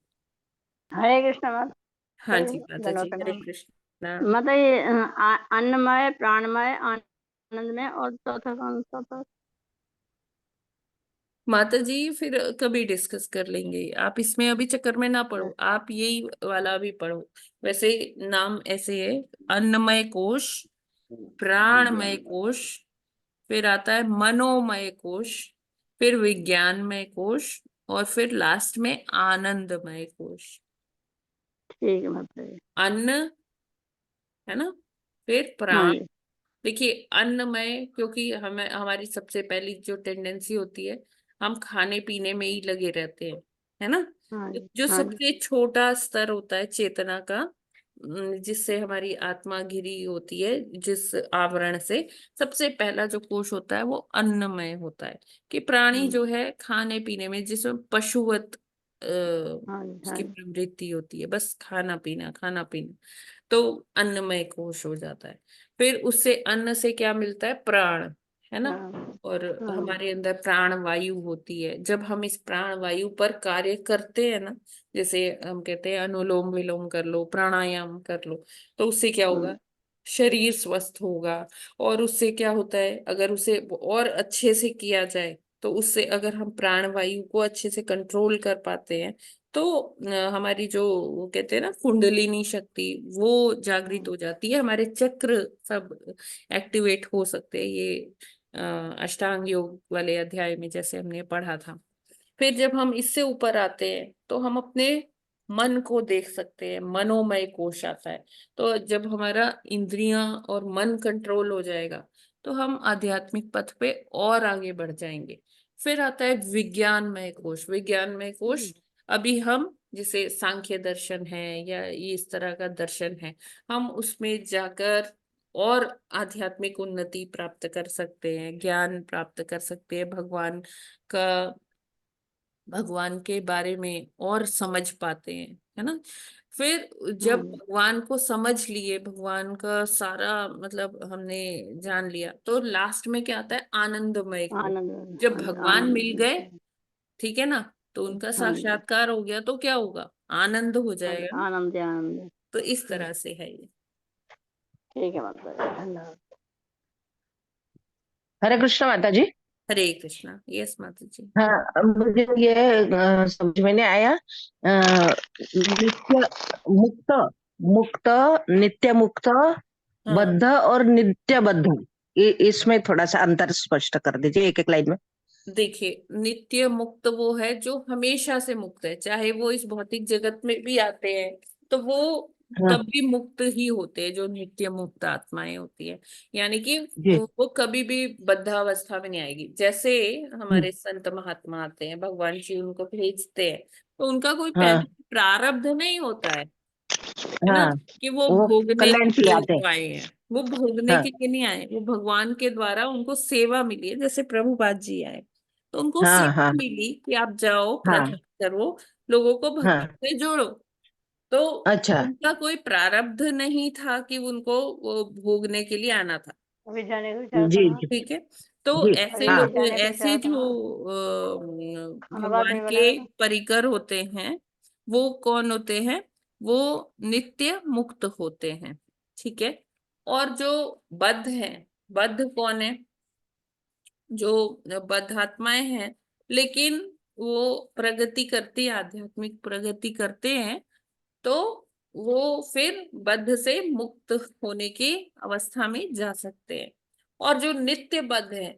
हरे कृष्ण माता हाँ जी, जी माता जी, धन्यवाद हरे प्रणाम। कृष्णा। माता ये अन्नमय प्राणमय आनंदमय और चौथा कौन सा था? माता जी फिर कभी डिस्कस कर लेंगे, आप इसमें अभी चक्कर में ना पड़ो, आप यही वाला भी पढ़ो। वैसे नाम ऐसे है, अन्नमय कोश, प्राणमय कोश, फिर आता है मनोमय कोश, फिर विज्ञानमय कोश, और फिर लास्ट में आनंदमय कोश। ठीक है माता जी। अन्न, है ना, फिर हाँ प्राण। जी। देखिए अन्नमय, क्योंकि हमें हमारी सबसे पहली जो टेंडेंसी होती है, हम खाने पीने में ही लगे रहते हैं, है ना। हाँ तो जी। जो हाँ जी। सबसे छोटा स्तर होता है चेतना का, जिससे हमारी आत्मा घिरी होती है, जिस आवरण से, सबसे पहला जो कोश होता है वो अन्नमय होता है। कि प्राणी जो है खाने पीने में, जिसमें पशुवत हाँ जी। हाँ उसकी जी। प्रवृत्ति होती है, बस खाना पीना खाना पीना, तो अन्नमय कोश हो जाता है। फिर उससे अन्न से क्या मिलता है, प्राण, है ना। हाँ और हाँ जी। हमारे अंदर प्राण वायु होती है। जब हम इस प्राण वायु पर कार्य करते हैं ना, जैसे हम कहते हैं अनुलोम विलोम कर लो, प्राणायाम कर लो, तो उससे क्या होगा, शरीर स्वस्थ होगा। और उससे क्या होता है, अगर उसे और अच्छे से किया जाए, तो उससे अगर हम प्राण वायु को अच्छे से कंट्रोल कर पाते हैं, तो हमारी जो वो कहते हैं ना कुंडलिनी शक्ति, वो जागृत हो जाती है, हमारे चक्र सब एक्टिवेट हो सकते हैं। ये अष्टांग योग वाले अध्याय में जैसे हमने पढ़ा था। फिर जब हम इससे ऊपर आते हैं तो हम अपने मन को देख सकते हैं, मनोमय कोश आता है। तो जब हमारा इंद्रियां और मन कंट्रोल हो जाएगा, तो हम आध्यात्मिक पथ पे और आगे बढ़ जाएंगे। फिर आता है विज्ञानमय कोश। विज्ञानमय कोश अभी हम, जिसे सांख्य दर्शन है या इस तरह का दर्शन है, हम उसमें जाकर और आध्यात्मिक उन्नति प्राप्त कर सकते हैं, ज्ञान प्राप्त कर सकते हैं, का भगवान के बारे में और समझ पाते हैं, है ना। फिर जब भगवान को समझ लिए, भगवान का सारा मतलब हमने जान लिया, तो लास्ट में क्या आता है, आनंदमय को। आनंद। जब हाँ जी। भगवान मिल गए, आनंद। ठीक है ना, तो उनका हाँ जी। साक्षात्कार हो गया, तो क्या होगा, आनंद हो हाँ जी। जाएगा ना। आनंद आनंद। तो इस तरह से है ये। ठीक है माता जी, धन्यवाद। हरे कृष्ण माता जी। हरे कृष्णा। यस माता जी। हाँ, मुझे ये समझ में नहीं आया। नित्य मुक्त, मुक्त, नित्य मुक्त, हाँ बद्ध और नित्य बद्ध, इसमें थोड़ा सा अंतर स्पष्ट कर दीजिए एक एक लाइन में। देखिए, नित्य मुक्त वो है जो हमेशा से मुक्त है, चाहे वो इस भौतिक जगत में भी आते हैं तो वो हाँ तब भी मुक्त ही होते हैं, जो नित्य मुक्त आत्माएं होती है। यानी कि जी। वो कभी भी बद्धावस्था में नहीं आएगी। जैसे हम्म, हमारे संत महात्मा आते हैं, भगवान जी उनको भेजते हैं, तो उनका कोई हाँ पहले प्रारब्ध नहीं होता है ना, हाँ, कि वो वो भोगने के कल्याण के लिए लिए आते हैं। वो आए हैं। वो भोगने हाँ के लिए नहीं आए, वो भगवान के द्वारा उनको सेवा मिली है। जैसे प्रभुपाद जी आए तो उनको हाँ सेवा हाँ मिली कि आप जाओ, हाँ प्रचार करो, लोगों को भक्ति हाँ। से जोड़ो। तो अच्छा। उनका कोई प्रारब्ध नहीं था कि उनको वो भोगने के लिए आना था। अभी जाने को चाह था जी ना, जी ठीक है। तो जी। ऐसे अभी हाँ लोग, जाने को ऐसे चाह था जो ना, खाना बात भगवान नहीं के बनाया था। परिकर होते हैं, वो कौन होते हैं? वो नित्य मुक्त होते हैं। ठीक है। और जो बद्ध है, बद्ध कौन है? जो बद्ध आत्माएं हैं, लेकिन वो प्रगति करती, आध्यात्मिक प्रगति करते हैं, तो वो फिर बद्ध से मुक्त होने की अवस्था में जा सकते हैं। और जो नित्य बद्ध है,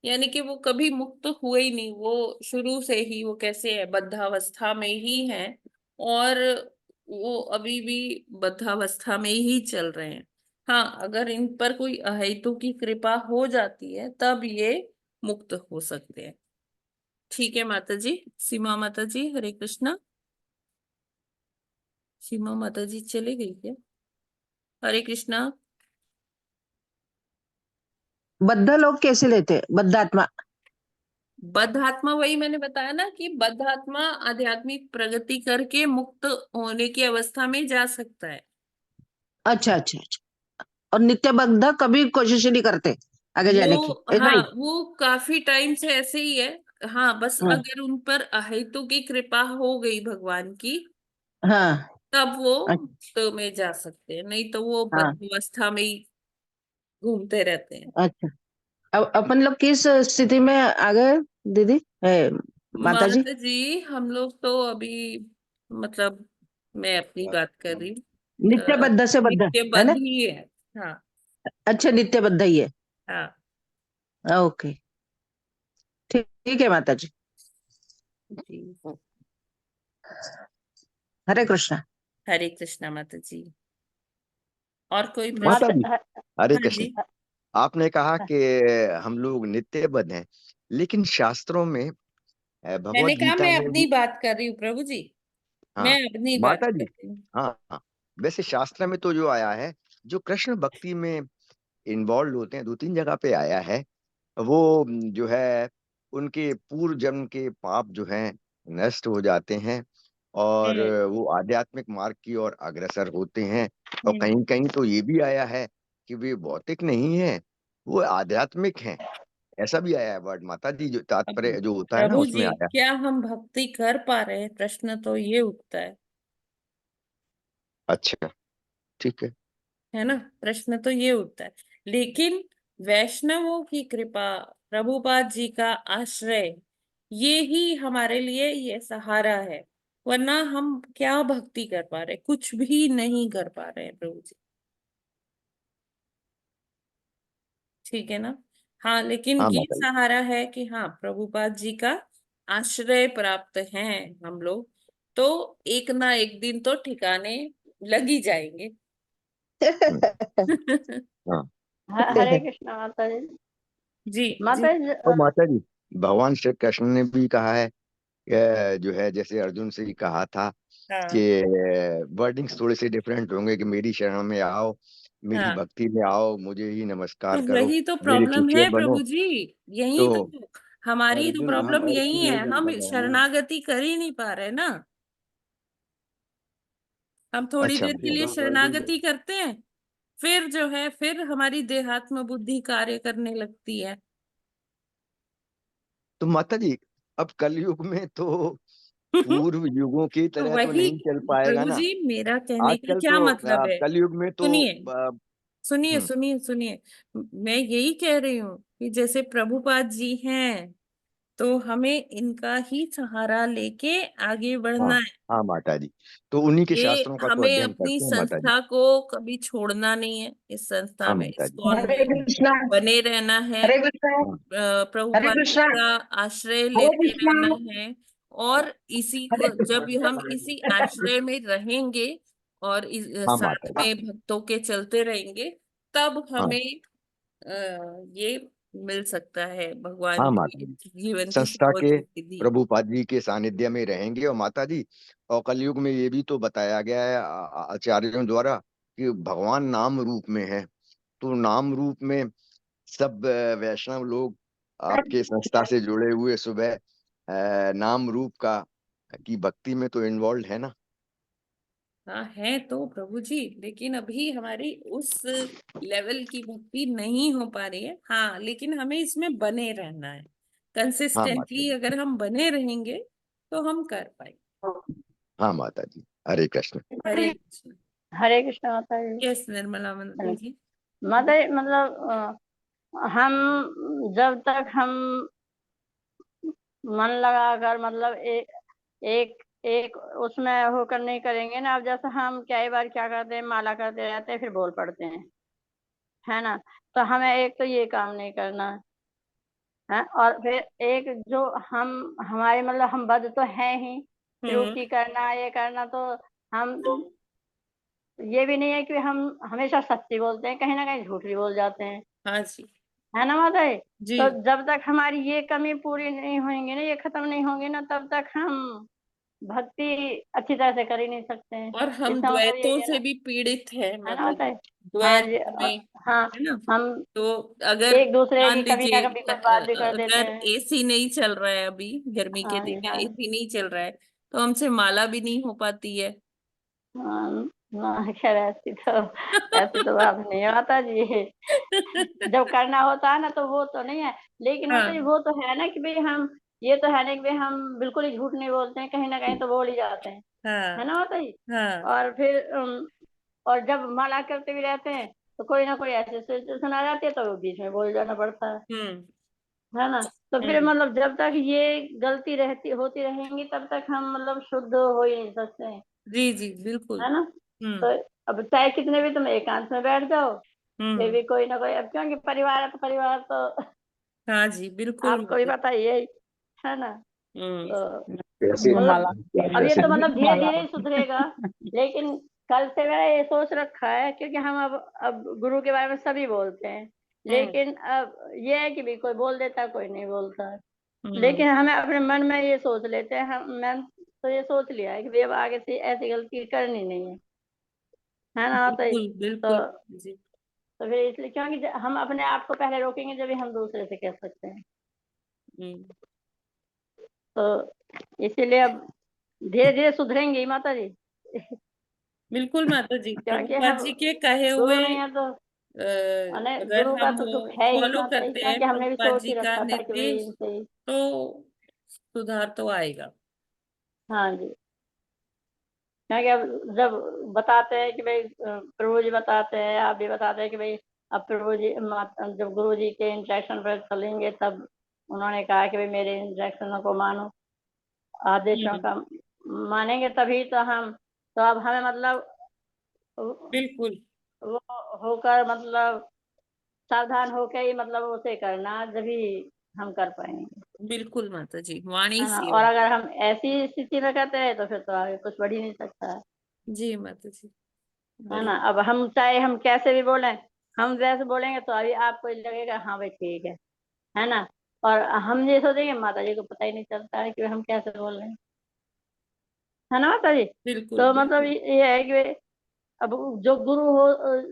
यानी कि वो कभी मुक्त हुए ही नहीं, वो शुरू से ही वो कैसे है, बद्धावस्था में ही है, और वो अभी भी बद्धावस्था में ही चल रहे हैं। हाँ, अगर इन पर कोई अहेतु की कृपा हो जाती है तब ये मुक्त हो सकते हैं। ठीक है माता जी। सीमा माता जी, हरे कृष्णा। सीमा माता जी चले गई क्या? हरे कृष्णा। बद्ध लोग कैसे लेते हैं, बद्ध आत्मा? बद्ध आत्मा, वही मैंने बताया ना कि बद्ध आत्मा आध्यात्मिक प्रगति करके मुक्त होने की अवस्था में जा सकता है। अच्छा अच्छा अच्छा। और नित्य बद्ध कभी कोशिश ही नहीं करते आगे जाने की, वो ऐसा हाँ, ही? वो काफी टाइम से ऐसे ही है। हाँ, बस हाँ अगर उन पर अहेतु की कृपा हो गई भगवान की, हाँ तब वो अच्छा, मुक्त में जा सकते हैं, नहीं तो वो हाँ बद्ध अवस्था में ही घूमते रहते हैं। अच्छा। अब अपन लोग किस स्थिति में आ गए दीदी, माता जी? माता जी, हम लोग तो अभी, मतलब मैं अपनी बात कर रही हूँ, नित्य बद्ध से बद्ध, नित्य है बद्ध ना? ही है। हाँ अच्छा, नित्य बद्ध ही है। हाँ। ओके, ठीक ठीक है माता जी। जी। हरे कृष्णा। हरे कृष्णा माता जी। और कोई माता प्रश्न? जी, हरे हाँ कृष्ण। जी। आपने कहा कि हम लोग नित्यबद्ध हैं, लेकिन शास्त्रों में मैंने भगवत कहा गीता मैं में अपनी भी। बात कर रही हूँ प्रभु जी, मैं हाँ अपनी बात माता कर जी। रही हूँ। हाँ हाँ। वैसे शास्त्र में तो जो आया है, जो कृष्ण भक्ति में इन्वॉल्व होते हैं, दो तीन जगह पे आया है। वो जो है, उनके पूर्व जन्म के पाप जो हैं नष्ट हो जाते हैं, और हम्म वो आध्यात्मिक मार्ग की ओर अग्रसर होते हैं। और हम्म। कहीं कहीं तो ये भी आया है कि वे भौतिक नहीं है, वो आध्यात्मिक हैं। ऐसा भी आया है वर्ड माता जी, जो अब तात्पर्य जो होता है ना प्रभु उसमें जी, आया है। क्या हम भक्ति कर पा रहे हैं? प्रश्न तो ये उठता अच्छा, ठीक है। है ना, प्रश्न तो ये उठता है। लेकिन वैष्णवों की कृपा, प्रभुपाद जी का आश्रय, ये ही हमारे लिए ये सहारा है। वरना हम क्या भक्ति कर पा रहे? कुछ भी नहीं कर पा रहे हैं प्रभु जी। ठीक है ना। हाँ, लेकिन हाँ ये माता जी। सहारा है कि हाँ, प्रभुपाद जी का आश्रय प्राप्त हैं हम लोग, तो एक ना एक दिन तो ठिकाने लग ही जाएंगे। हम्म, हाँ। हरे कृष्णा माता जी। जी जी। माता जी, और माता जी, भगवान श्री कृष्ण ने भी कहा है, जो है जैसे अर्जुन से ही कहा था कि हाँ वर्डिंग्स थोड़े से डिफरेंट होंगे, कि मेरी शरण में आओ, मेरी हाँ। भक्ति में आओ, मुझे ही तो नमस्कार करो, वही तो मेरे प्रॉब्लम शिष्य है बनो। प्रभु जी, यही तो तो हमारी तो अर्जुन, हम प्रॉब्लम अर्जुन यही है, नहीं बन हम पा रहे हैं ना। शरणागति कर ही नहीं पा रहे ना। हम थोड़ी अच्छा, देर के लिए मतलब अर्जुन। शरणागति करते हैं, फिर जो है, फिर हमारी देहात्म बुद्धि कार्य करने लगती है। तो माता जी, अब कलयुग में तो पूर्व युगों की तरह तो वही नहीं चल पाएगा प्रभु ना। जी, मेरा कहने का आजकल क्या तो मतलब है? कलयुग में तो सुनिए, सुनिए सुनिए सुनिए, मैं यही कह रही हूँ कि जैसे प्रभुपाद जी हैं तो हमें इनका ही सहारा लेके आगे बढ़ना हाँ है। हाँ माता जी, तो उन्हीं के ये शास्त्रों का तो हमें अध्ययन अपनी करते हैं माता जी। संस्था को कभी छोड़ना नहीं है, इस संस्था हाँ में, माता जी। इस्कॉन हरे में कृष्णा। बने रहना है, हरे कृष्णा। हाँ हरे प्रभुपाद जी कृष्णा। का आश्रय हरे लेते कृष्णा। रहना है। और इसी हरे को जब हम इसी आश्रय में रहेंगे और हाँ साथ माता जी। में भक्तों के चलते रहेंगे, तब हाँ हमें ये मिल सकता है भगवान हाँ माता की जी, जीवन की संस्था सर्वोच्च के सिद्धि। प्रभुपाद जी के सानिध्य में रहेंगे। और माता जी, और कलयुग में ये भी तो बताया गया है आचार्यों द्वारा कि भगवान नाम रूप में है। तो नाम रूप में सब वैष्णव लोग आपके संस्था से जुड़े हुए सुबह नाम रूप का की भक्ति में तो इन्वॉल्व है ना। हाँ है तो प्रभु जी, लेकिन अभी हमारी उस लेवल की भक्ति नहीं हो पा रही है। हाँ, लेकिन हमें इसमें बने रहना है, हाँ माता कंसिस्टेंटली जी। अगर हम बने रहेंगे तो हम कर पाएंगे। हाँ माता जी। हरे कृष्ण। हरे कृष्ण। हरे कृष्ण माता जी। यस निर्मला जी। माता जी मतलब हम जब तक हम मन लगाकर मतलब एक एक उसमें होकर नहीं करेंगे ना। अब जैसे हम कई बार क्या करते हैं, माला करते रहते हैं फिर बोल पड़ते हैं, है ना। तो हमें एक तो ये काम नहीं करना है, और फिर एक जो हम हमारे मतलब हम बद तो है ही, फिर हम्म। ऊटी करना ये करना, तो हम ये भी नहीं है कि हम हमेशा सच्ची बोलते हैं, कहीं ना कहीं झूठ भी बोल जाते हैं, हाँ जी। है ना माता जी। जी तो जब तक हमारी ये कमी पूरी नहीं होंगी ना, ये खत्म नहीं होंगी ना, तब तक हम भक्ति अच्छी तरह से कर ही नहीं सकते हैं। और हम इसका मतलब यही द्वैतों है से ना, भी पीड़ित है है ना माता माता जी, जी। हाँ द्वैत जी। में, हाँ, है ना। हम तो अगर एक दूसरे मान की कभी ना लीजिए कभी कुछ बात भी कर देते अगर हैं। एसी नहीं चल रहा है, अभी गर्मी के हाँ दिन जी। में हाँ एसी नहीं चल रहा है, तो हमसे माला भी नहीं हो पाती है। हाँ, ना खैर ऐसी तो बात नहीं है माता जी। जब करना होता है ना तो वो तो नहीं है, लेकिन माता जी हाँ वो तो है ना कि भाई हम, ये तो है ना कि भाई हम बिल्कुल ही झूठ नहीं बोलते हैं, कहीं ना कहीं तो बोल ही जाते हैं, है हाँ ना माता जी। हाँ। और फिर और जब माला करते भी रहते हैं तो कोई ना कोई ऐसी सिचुएशन आ जाती है तो बीच में बोल जाना पड़ता हम्म है ना। तो फिर हम्म। मतलब जब तक ये गलती रहती होती रहेंगी तब तक हम मतलब शुद्ध हो ही नहीं सकते हैं, जी जी बिल्कुल। है ना। हम्म तो अब चाहे कितने भी तुम एकांत में बैठ जाओ, फिर हम्म। भी कोई ना कोई, अब क्योंकि परिवार है तो परिवार तो हाँ जी बिल्कुल आपको भी माता जी। पता ही है ना। हम्म। तो कैसे मतलब अब ये जैसे तो मतलब धीरे धीरे ही सुधरेगा, लेकिन कल से मैंने ये सोच रखा है, क्योंकि हम अब गुरु के बारे में सभी बोलते हैं, हम्म लेकिन अब ये है कि भी कोई बोल देता है कोई नहीं बोलता है। हम्म। लेकिन हमें अपने मन में ये सोच लेते हैं, हम मैं तो ये सोच लिया है कि भाई अब आगे से ऐसी गलती करनी नहीं है ना माता जी। बिल्कुल तो बिल्कुल जी। तो फिर इसलिए क्योंकि हम अपने आप को पहले रोकेंगे जब भी हम दूसरे से कह सकते हैं। हम्म। तो इसीलिए अब धीरे धीरे सुधरेंगे ही माता जी। बिल्कुल माता जी, क्योंकि प्रभुपाद हम जी के कहे गुरु हुए नहीं है तो अगर गुरु का हम तो सुख है ही फॉलो माता जी, करते हैं क्योंकि हमने भी प्रभुपाद सोच जी ही का रखा था कि भाई निर्देश, इनसे ही। तो सुधार तो आएगा। हाँ जी। क्योंकि अब जब बताते हैं कि भाई प्रभु जी बताते हैं, आप भी बताते हैं कि भाई अब प्रभु जी जब गुरु जी के इंस्ट्रक्शन पर चलेंगे तब उन्होंने कहा कि भाई मेरे इंस्ट्रक्शनों को मानो, आदेशों हम्म। का मानेंगे तभी तो हम, तो अब हमें मतलब बिल्कुल वो होकर मतलब सावधान होकर ही मतलब उसे करना, जभी हम कर पाएंगे, बिल्कुल माता जी, वाणी है ना। और सेवा। अगर हम ऐसी स्थिति में करते रहे तो फिर तो आगे कुछ बढ़ ही नहीं सकता जी माता जी। है बड़ी। ना। अब हम चाहे हम कैसे भी बोलें, हम जैसे बोलेंगे तो अभी आपको लगेगा हाँ भाई ठीक है ना। और हम ये सोचेंगे माता जी को पता ही नहीं चलता है कि हम कैसे बोल रहे हैं, है ना माता जी। बिल्कुल तो मतलब बिल्कुल। ये है कि अब जो गुरु हो,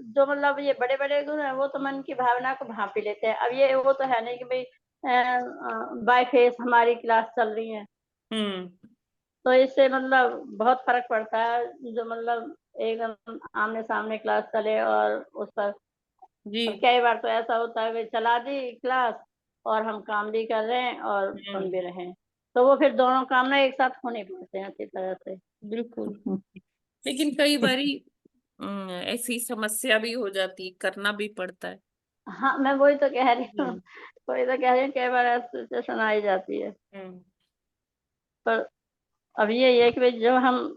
जो मतलब ये बड़े बड़े गुरु हैं वो तो मन की भावना को भांप ही लेते हैं। अब ये वो तो है नहीं कि भाई बाय फेस हमारी क्लास चल रही है, हम्म। तो इससे मतलब बहुत फर्क पड़ता है। जो मतलब एकदम आमने सामने क्लास चले और उस पर, जी। अब कई बार तो ऐसा होता है भाई चला दी क्लास और हम काम भी कर रहे हैं और सुन भी रहे हैं, तो वो फिर दोनों काम ना एक साथ होने पड़ते हैं अच्छी तरह से। बिल्कुल। लेकिन कई बारी ऐसी समस्या भी हो जाती, करना भी पड़ता है। हाँ, मैं वही तो कह रही हूँ, हम्म, वही तो कह रही हूँ, कई बार ऐसी सिचुएशन आ ही जाती है। हम्म, पर अब ये है कि भाई जब हम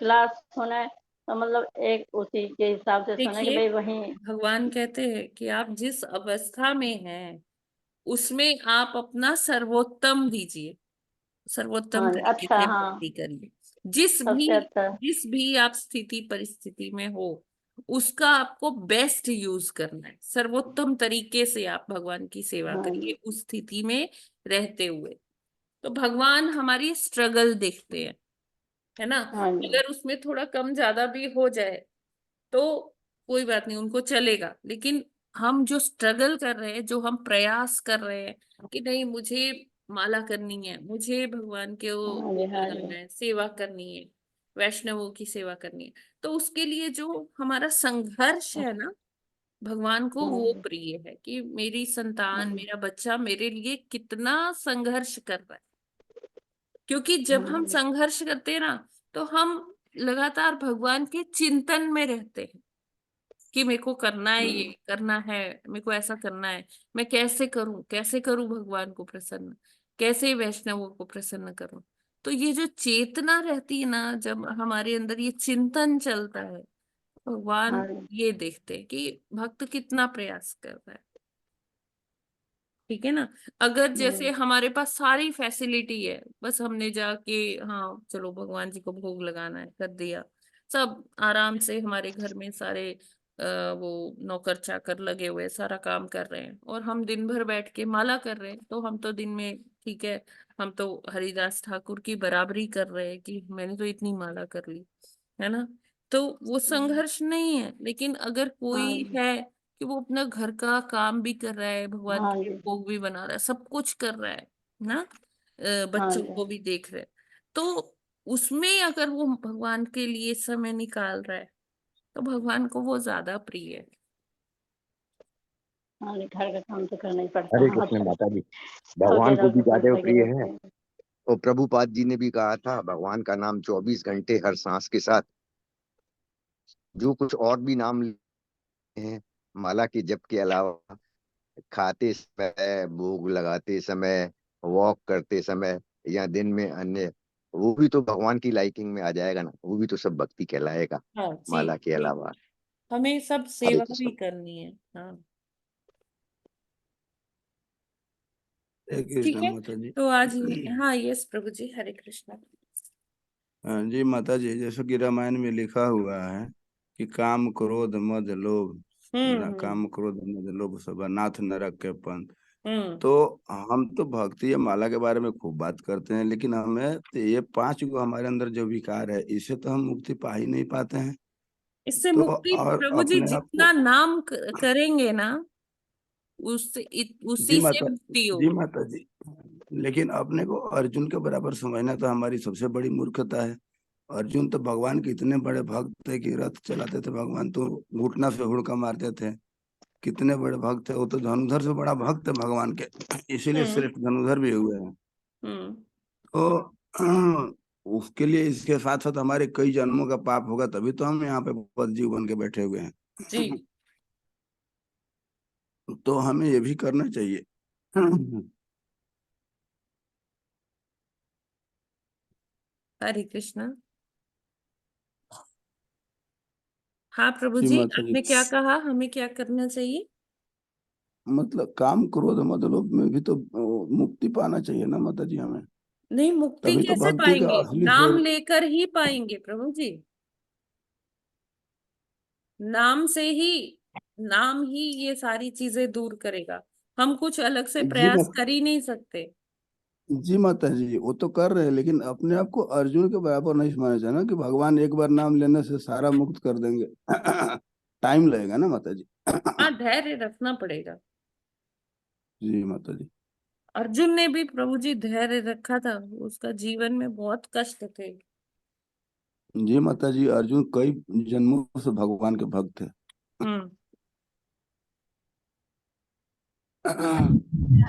क्लास सुने तो मतलब एक उसी के हिसाब से सुने कि देखिए भाई वही। भगवान कहते हैं कि आप जिस अवस्था में हैं उसमें आप अपना सर्वोत्तम दीजिए, सर्वोत्तम हाँ तरीके अच्छा, से हाँ भक्ति करिए। जिस भी सबसे अच्छा। जिस भी आप स्थिति परिस्थिति में हो उसका आपको बेस्ट यूज करना है, सर्वोत्तम तरीके से आप भगवान की सेवा हाँ करिए उस स्थिति में रहते हुए। तो भगवान हमारी स्ट्रगल देखते हैं, है ना। हाँ जी। अगर उसमें थोड़ा कम ज्यादा भी हो जाए तो कोई बात नहीं, उनको चलेगा। लेकिन हम जो स्ट्रगल कर रहे हैं, जो हम प्रयास कर रहे हैं कि नहीं मुझे माला करनी है, मुझे भगवान के वो हाँ जी। भोग हाँ लगाना जी। है, सेवा करनी है, वैष्णवों की सेवा करनी है, तो उसके लिए जो हमारा संघर्ष है ना, भगवान को हाँ वो जी। प्रिय है कि मेरी हाँ संतान, जी। मेरा बच्चा मेरे लिए कितना संघर्ष कर रहा है। क्योंकि जब हम हाँ संघर्ष करते हैं ना तो हम लगातार भगवान के चिंतन में रहते हैं कि मेरे को करना है, ये करना है, मेरे को ऐसा करना है, मैं कैसे करूं, कैसे करूं भगवान को प्रसन्न, कैसे वैष्णवों को प्रसन्न करूं। तो ये जो चेतना रहती है ना, जब हमारे अंदर ये चिंतन चलता है, भगवान हाँ जी। ये देखते हैं कि भक्त कितना प्रयास कर रहा है। ठीक है ना। अगर जैसे हमारे पास सारी फैसिलिटी है, बस हमने जाके हाँ चलो भगवान जी को भोग लगाना है, कर दिया, सब आराम से हमारे घर में सारे वो नौकर चाकर लगे हुए सारा काम कर रहे हैं और हम दिन भर बैठ के माला कर रहे हैं, तो हम तो दिन में ठीक है, हम तो हरिदास ठाकुर की बराबरी कर रहे हैं कि मैंने तो इतनी माला कर ली, है ना। तो वो संघर्ष नहीं है। लेकिन अगर हाँ कोई जी। है कि वो अपना घर का काम भी कर रहा है, भगवान हाँ के लिए जी। भोग भी बना रहा है, सब कुछ कर रहा है ना, हाँ बच्चों जी। को भी देख रहे हैं, तो उसमें अगर वो भगवान के लिए समय निकाल रहा है तो भगवान को वो ज्यादा प्रिय है। हाँ जी, घर का काम तो करना ही पड़ता हरे है कृष्ण मतलब। माता जी, और भगवान को इधर भी उधर ज्यादा लगे प्रिय है। रहते हैं। और प्रभुपाद जी ने भी कहा था भगवान का नाम 24 घंटे हर सांस के साथ, जो कुछ और भी नाम लेते हैं माला के जप के अलावा, खाते समय, भोग लगाते समय, वॉक करते समय, या दिन में अन्य, वो भी तो भगवान की लाइकिंग में आ जाएगा ना, वो भी तो सब भक्ति कहलाएगा हाँ जी, माला के जी, अलावा। हमें सब हरे सेवा भी कृष्ण। करनी है। हाँ हरे ठीक कृष्ण है। माता जी। तो आज हाँ यस प्रभु जी, हरे कृष्ण। हाँ जी माता जी, जैसे कि रामायण में लिखा हुआ है कि काम क्रोध मद लोभ, हम्म, ना काम क्रोध मद लोभ सब नाथ नरक के पंथ। हम्म। तो हम तो भक्ति या माला के बारे में खूब बात करते हैं, लेकिन हमें तो ये 5 को हमारे अंदर जो विकार है, इससे तो हम मुक्ति पा ही नहीं पाते हैं। इससे तो मुक्ति और प्रभु जी अपने आप जितना को, नाम करेंगे ना जी उसी से माता मुक्ति जी होगी। माता जी, लेकिन अपने को अर्जुन के बराबर समझना तो हमारी सबसे बड़ी मूर्खता है। अर्जुन तो भगवान के इतने बड़े भक्त थे कि रथ चलाते थे, भगवान तो घुटना से हुड़का मारते थे। कितने बड़े भक्त थे, वो तो धनुधर से बड़ा भक्त है भगवान के, इसीलिए हम्म, श्रेष्ठ धनुधर भी हुए हैं। हम्म। तो उसके लिए इसके साथ साथ हमारे कई जन्मों का पाप होगा, तभी तो हम यहाँ पे पद जीव बन के बैठे हुए हैं। जी, तो हमें ये भी करना चाहिए। हरे कृष्णा। हाँ प्रभु जी जी, माता जी, आपने क्या कहा, हमें क्या करना चाहिए? मतलब काम क्रोध मद लोभ में भी तो मुक्ति पाना चाहिए ना माता जी हमें। नहीं, मुक्ति तभी तो कैसे भक्ति का पाएंगे? असली नाम स्वरूप। लेकर ही पाएंगे प्रभु जी। नाम से ही, नाम ही ये सारी चीजें दूर करेगा। हम कुछ अलग से जी प्रयास माता कर ही नहीं सकते। जी माता जी, वो तो कर रहे हैं, लेकिन अपने आप को अर्जुन के बराबर नहीं समझना चाहिए ना कि भगवान एक बार नाम लेने से सारा मुक्त कर देंगे। टाइम लगेगा ना माता जी। हाँ, धैर्य रखना पड़ेगा। जी माता जी। अर्जुन ने भी प्रभु जी धैर्य रखा था, उसका जीवन में बहुत कष्ट थे। जी माता जी, अर्जुन कई जन्मों से भगवान के भक्त थे। हम्म।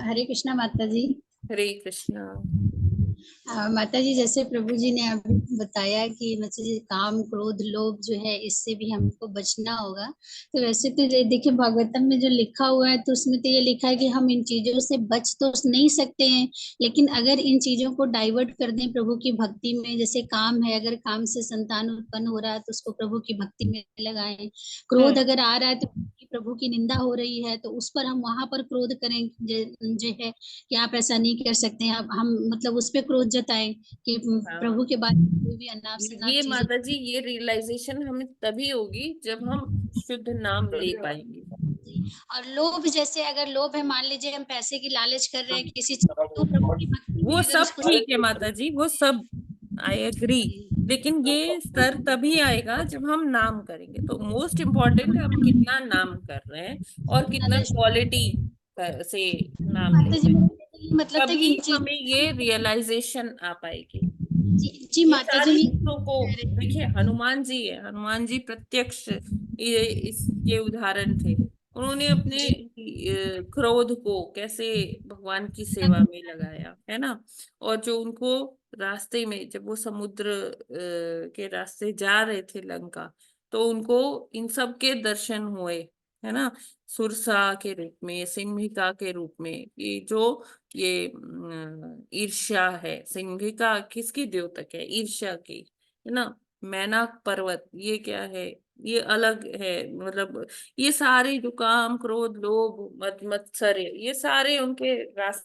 हरे कृष्णा माता जी। हरे कृष्णा। माता जी, जैसे प्रभु जी ने अभी बताया कि मतलब काम क्रोध लोभ जो है इससे भी हमको बचना होगा। तो वैसे तो देखिए भागवतम में जो लिखा हुआ है तो उसमें तो ये लिखा है कि हम इन चीजों से बच तो नहीं सकते हैं, लेकिन अगर इन चीजों को डाइवर्ट कर दें प्रभु की भक्ति में, जैसे काम है, अगर काम से संतान उत्पन्न हो रहा है तो उसको प्रभु की भक्ति में लगाएं। क्रोध अगर आ रहा है तो प्रभु की निंदा हो रही है तो उस पर हम वहां पर क्रोध करें जो है कि आप ऐसा नहीं कर सकते हैं। अब हम मतलब उस पे क्रोध जताएं कि प्रभु के बारे में कोई भी अनाप शनाप ये चीजें। माता जी, ये रियलाइजेशन हमें तभी होगी जब हम शुद्ध नाम ले पाएंगे। और लोभ, जैसे अगर लोभ है, मान लीजिए हम पैसे की लालच कर रहे हैं किसी चीज की, तो प्रभु की भक्ति में वो अगर सब उसको ठीक है माता जी, वो सब आई एग्री, लेकिन ये स्तर तभी आएगा जब हम नाम करेंगे। तो मोस्ट इम्पोर्टेंट हम कितना नाम कर रहे हैं और कितना क्वालिटी से नाम ले माता जी रहे हैं, मेरा ये मतलब था कि तभी इन चीज हमें ये रियलाइजेशन आ पाएगी। जी ये माता जी सारी चीजों को देखिए, हनुमान जी है, हनुमान जी प्रत्यक्ष ये इसके उदाहरण थे। उन्होंने अपने क्रोध को कैसे भगवान की सेवा में लगाया, है ना। और जो उनको रास्ते में, जब वो समुद्र के रास्ते जा रहे थे लंका, तो उनको इन सब के दर्शन हुए, है ना। सुरसा के रूप में, सिंहिका के रूप में, ये जो ये ईर्ष्या है, सिंहिका किसकी द्योतक है, ईर्ष्या की, है ना। मैनाक पर्वत ये क्या है, ये अलग है, मतलब ये सारे जो काम क्रोध लोभ मद मत्सर ये सारे उनके रास्ते